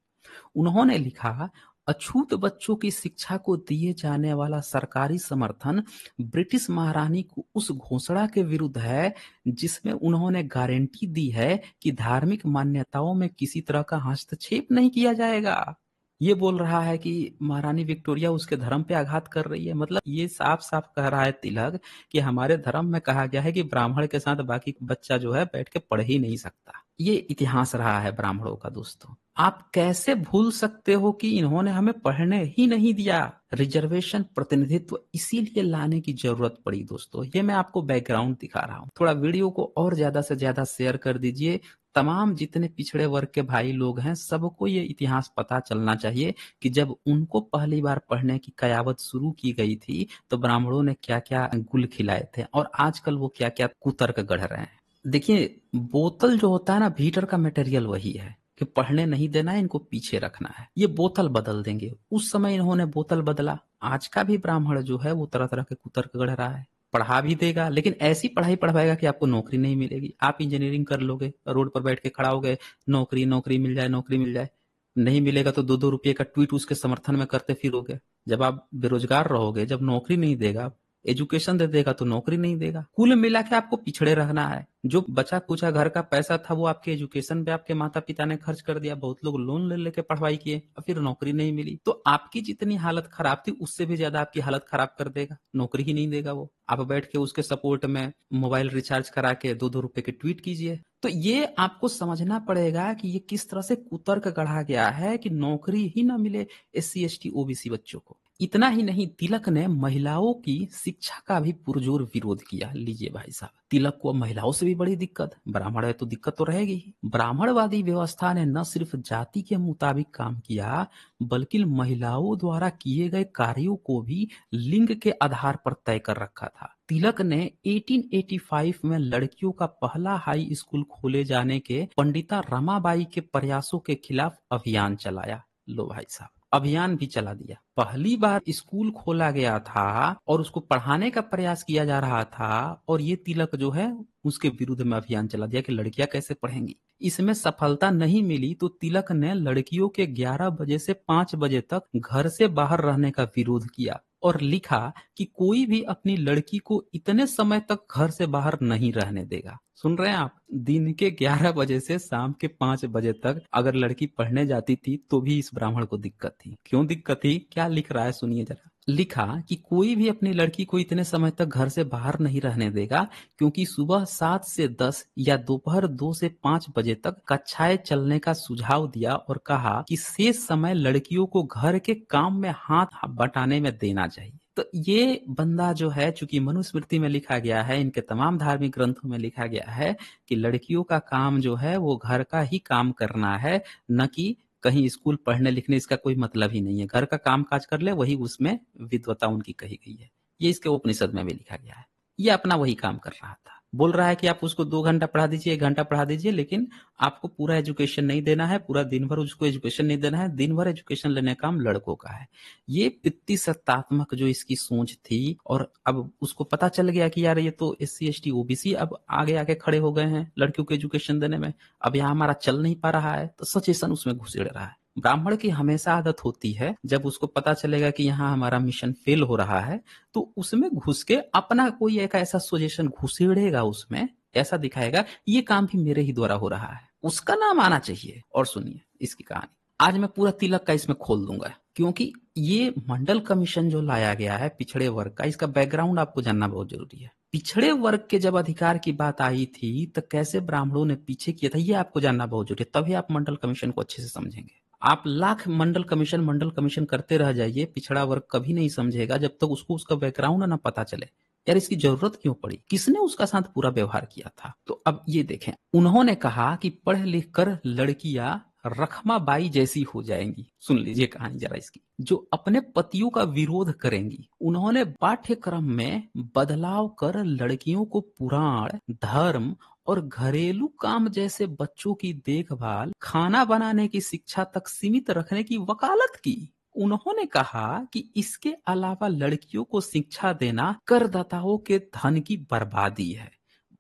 उन्होंने लिखा, अछूत बच्चों की शिक्षा को दिए जाने वाला सरकारी समर्थन ब्रिटिश महारानी को उस घोषणा के विरुद्ध है जिसमें उन्होंने गारंटी दी है कि धार्मिक मान्यताओं में किसी तरह का हस्तक्षेप नहीं किया जाएगा। ये बोल रहा है कि महारानी विक्टोरिया उसके धर्म पे आघात कर रही है। मतलब ये साफ साफ कह रहा है तिलक कि हमारे धर्म में कहा गया है कि ब्राह्मण के साथ बाकी बच्चा जो है बैठ के पढ़ ही नहीं सकता। ये इतिहास रहा है ब्राह्मणों का दोस्तों। आप कैसे भूल सकते हो कि इन्होंने हमें पढ़ने ही नहीं दिया। रिजर्वेशन प्रतिनिधित्व इसीलिए लाने की जरूरत पड़ी दोस्तों। ये मैं आपको बैकग्राउंड दिखा रहा हूँ। थोड़ा वीडियो को और ज्यादा से ज्यादा शेयर कर दीजिए। तमाम जितने पिछड़े वर्ग के भाई लोग हैं सबको ये इतिहास पता चलना चाहिए कि जब उनको पहली बार पढ़ने की कयावत शुरू की गई थी तो ब्राह्मणों ने क्या क्या गुल खिलाए थे और आजकल वो क्या क्या कुतर्क गढ़ रहे हैं। देखिए, बोतल जो होता है ना, भीतर का मटेरियल वही है कि पढ़ने नहीं देना है, इनको पीछे रखना है। ये बोतल बदल देंगे। उस समय इन्होंने बोतल बदला। आज का भी ब्राह्मण जो है वो तरह तरह के कुतर्क गढ़ रहा है। पढ़ा भी देगा लेकिन ऐसी पढ़ाई पढ़वाएगा कि आपको नौकरी नहीं मिलेगी। आप इंजीनियरिंग कर लोगे, रोड पर बैठ के खड़ा हो गए, नौकरी नौकरी मिल जाए, नौकरी मिल जाए। नहीं मिलेगा तो 2-2 रुपये का ट्वीट उसके समर्थन में करते फिरोगे। जब आप बेरोजगार रहोगे, जब नौकरी नहीं देगा, एजुकेशन दे देगा तो नौकरी नहीं देगा। कुल मिला के आपको पिछड़े रहना है। जो बचा कुचा घर का पैसा था वो आपके एजुकेशन पे आपके माता पिता ने खर्च कर दिया। बहुत लोग लोन ले लेके पढ़ाई किए और फिर नौकरी नहीं मिली। तो आपकी जितनी हालत खराब थी उससे भी ज्यादा आपकी हालत खराब कर देगा। नौकरी ही नहीं देगा वो। आप बैठ के उसके सपोर्ट में मोबाइल रिचार्ज करा के 2-2 रुपए के ट्वीट कीजिए। तो ये आपको समझना पड़ेगा कि ये किस तरह से कुतर्क गढ़ा गया है कि नौकरी ही ना मिले एससी एसटी ओबीसी बच्चों को। इतना ही नहीं, तिलक ने महिलाओं की शिक्षा का भी पुरजोर विरोध किया। लीजिए भाई साहब, तिलक को महिलाओं से भी बड़ी दिक्कत, ब्राह्मण है तो दिक्कत तो रहेगी ही। ब्राह्मणवादी व्यवस्था ने न सिर्फ जाति के मुताबिक काम किया बल्कि महिलाओं द्वारा किए गए कार्यों को भी लिंग के आधार पर तय कर रखा था। तिलक ने 1885 में लड़कियों का पहला हाई स्कूल खोले जाने के पंडिता रमाबाई के प्रयासों के खिलाफ अभियान चलाया। लो भाई साहब, अभियान भी चला दिया। पहली बार स्कूल खोला गया था और उसको पढ़ाने का प्रयास किया जा रहा था और ये तिलक जो है उसके विरुद्ध में अभियान चला दिया कि लड़कियां कैसे पढ़ेंगी। इसमें सफलता नहीं मिली तो तिलक ने लड़कियों के 11 बजे से 5 बजे तक घर से बाहर रहने का विरोध किया और लिखा कि कोई भी अपनी लड़की को इतने समय तक घर से बाहर नहीं रहने देगा। सुन रहे हैं आप? दिन के 11 बजे से शाम के 5 बजे तक अगर लड़की पढ़ने जाती थी तो भी इस ब्राह्मण को दिक्कत थी। क्यों दिक्कत थी? क्या लिख रहा है सुनिए जरा। लिखा कि कोई भी अपनी लड़की को इतने समय तक घर से बाहर नहीं रहने देगा क्योंकि सुबह 7 से 10 या दोपहर 2 से 5 बजे तक कक्षाएं चलने का सुझाव दिया और कहा कि शेष समय लड़कियों को घर के काम में हाथ बटाने में देना चाहिए। तो ये बंदा जो है, चूंकि मनुस्मृति में लिखा गया है, इनके तमाम धार्मिक ग्रंथों में लिखा गया है कि लड़कियों का काम जो है वो घर का ही काम करना है, न कि कहीं स्कूल पढ़ने लिखने, इसका कोई मतलब ही नहीं है। घर का काम काज कर ले, वही उसमें विद्वता उनकी कही गई है। ये इसके उपनिषद में भी लिखा गया है। ये अपना वही काम कर रहा था। बोल रहा है कि आप उसको 2 घंटा पढ़ा दीजिए, 1 घंटा पढ़ा दीजिए, लेकिन आपको पूरा एजुकेशन नहीं देना है, पूरा दिन भर उसको एजुकेशन नहीं देना है। दिन भर एजुकेशन लेने का काम लड़कों का है। ये पितृ सत्तात्मक जो इसकी सोच थी, और अब उसको पता चल गया कि यार ये तो एससी एसटी ओबीसी अब आगे आगे खड़े हो गए हैं लड़कियों को एजुकेशन देने में, अब यहाँ हमारा चल नहीं पा रहा है, तो सचेशन उसमें घुसेड़ रहा है। ब्राह्मण की हमेशा आदत होती है, जब उसको पता चलेगा कि यहाँ हमारा मिशन फेल हो रहा है, तो उसमें घुस के अपना कोई एक ऐसा सजेशन घुसेड़ेगा उसमें, ऐसा दिखाएगा ये काम भी मेरे ही द्वारा हो रहा है, उसका नाम आना चाहिए। और सुनिए इसकी कहानी, आज मैं पूरा तिलक का इसमें खोल दूंगा, क्योंकि ये मंडल कमीशन जो लाया गया है पिछड़े वर्ग का, इसका बैकग्राउंड आपको जानना बहुत जरूरी है। पिछड़े वर्ग के जब अधिकार की बात आई थी तो कैसे ब्राह्मणों ने पीछे किया था, ये आपको जानना बहुत जरूरी है, तभी आप मंडल कमीशन को अच्छे से समझेंगे। आप लाख मंडल कमीशन करते रह जाइए, पिछड़ा वर्ग कभी नहीं समझेगा जब तक उसको उसका बैकग्राउंड ना पता चले। यार इसकी जरूरत क्यों पड़ी, किसने उसका साथ पूरा व्यवहार किया था। तो अब ये देखें, उन्होंने कहा कि पढ़ लिख कर लड़कियां रखमाबाई जैसी हो जाएंगी। सुन लीजिए कहानी जरा इसकी, जो अपने पतियों का विरोध करेंगी। उन्होंने पाठ्यक्रम में बदलाव कर लड़कियों को पुराण, धर्म और घरेलू काम जैसे बच्चों की देखभाल, खाना बनाने की शिक्षा तक सीमित रखने की वकालत की। उन्होंने कहा कि इसके अलावा लड़कियों को शिक्षा देना करदाताओं के धन की बर्बादी है।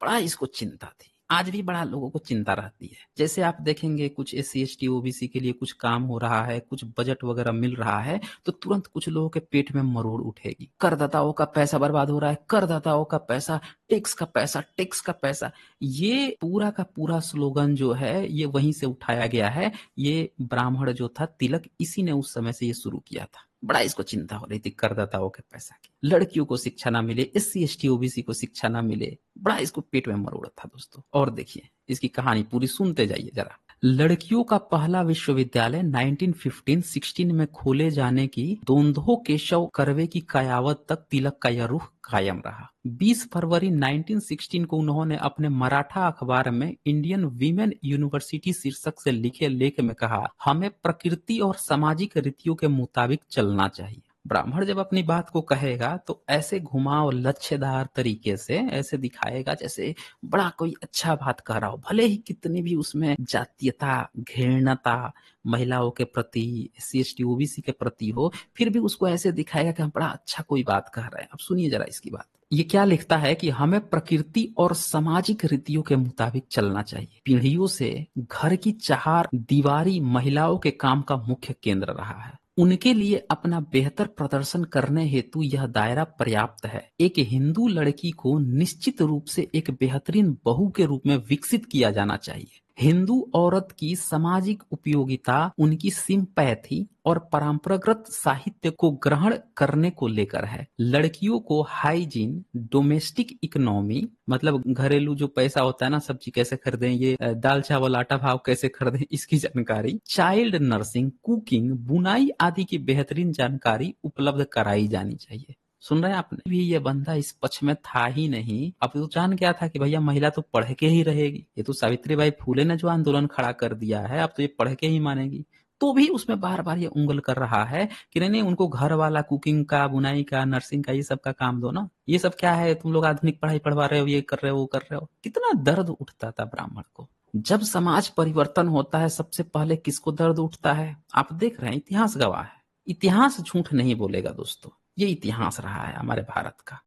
बड़ा इसको चिंता थी, आज भी बड़ा लोगों को चिंता रहती है। जैसे आप देखेंगे कुछ SC ST OBC के लिए कुछ काम हो रहा है, कुछ बजट वगैरह मिल रहा है, तो तुरंत कुछ लोगों के पेट में मरोड़ उठेगी, करदाताओं का पैसा बर्बाद हो रहा है, करदाताओं का पैसा, टैक्स का पैसा, टैक्स का पैसा। ये पूरा का पूरा स्लोगन जो है ये वहीं से उठाया गया है। ये ब्राह्मण जो था तिलक, इसी ने उस समय से ये शुरू किया था। बड़ा इसको चिंता हो रही थी करदाताओं के पैसा की, लड़कियों को शिक्षा ना मिले, SC ST OBC को शिक्षा ना मिले, बड़ा इसको पेट में मरोड़ा था दोस्तों। और देखिए इसकी कहानी पूरी सुनते जाइए जरा। लड़कियों का पहला विश्वविद्यालय 1915-16 में खोले जाने की दोंदो केशव कर्वे की कयावत तक तिलक का यह रुख कायम रहा। 20 फरवरी 1916 को उन्होंने अपने मराठा अखबार में इंडियन वीमेन यूनिवर्सिटी शीर्षक से लिखे लेख में कहा, हमें प्रकृति और सामाजिक रीतियों के मुताबिक चलना चाहिए। ब्राह्मण जब अपनी बात को कहेगा तो ऐसे घुमाव लच्छेदार तरीके से ऐसे दिखाएगा जैसे बड़ा कोई अच्छा बात कह रहा हो, भले ही कितनी भी उसमें जातीयता, घृणता महिलाओं के प्रति, SC ST OBC के प्रति हो, फिर भी उसको ऐसे दिखाएगा कि हम बड़ा अच्छा कोई बात कह रहे हैं। अब सुनिए जरा इसकी बात, ये क्या लिखता है कि हमें प्रकृति और सामाजिक रीतियों के मुताबिक चलना चाहिए। पीढ़ियों से घर की चार दीवारी महिलाओं के काम का मुख्य केंद्र रहा है। उनके लिए अपना बेहतर प्रदर्शन करने हेतु यह दायरा पर्याप्त है। एक हिंदू लड़की को निश्चित रूप से एक बेहतरीन बहू के रूप में विकसित किया जाना चाहिए। हिंदू औरत की सामाजिक उपयोगिता उनकी सिंपैथी और परंपरागत साहित्य को ग्रहण करने को लेकर है। लड़कियों को हाइजीन, डोमेस्टिक इकोनॉमी, मतलब घरेलू जो पैसा होता है ना, सब्जी कैसे खरीदें, ये दाल चावल आटा भाव कैसे खरीदें, इसकी जानकारी, चाइल्ड नर्सिंग, कुकिंग, बुनाई आदि की बेहतरीन जानकारी उपलब्ध कराई जानी चाहिए। सुन रहे हैं आपने भी, ये बंदा इस पक्ष में था ही नहीं। अब तो जान गया था कि भैया महिला तो पढ़ के ही रहेगी, ये तो सावित्रीबाई फूले ने जो आंदोलन खड़ा कर दिया है, अब तो ये पढ़ के ही मानेगी। तो भी उसमें बार बार ये उंगल कर रहा है कि नहीं नहीं, उनको घर वाला कुकिंग का, बुनाई का, नर्सिंग का, ये सब का काम दो ना। ये सब क्या है, तुम लोग आधुनिक पढ़ाई पढ़वा रहे हो, ये कर रहे हो, वो कर रहे हो। कितना दर्द उठता था ब्राह्मण को। जब समाज परिवर्तन होता है सबसे पहले किसको दर्द उठता है, आप देख रहे हैं, इतिहास गवाह है। इतिहास झूठ नहीं बोलेगा दोस्तों, ये इतिहास रहा है हमारे भारत का।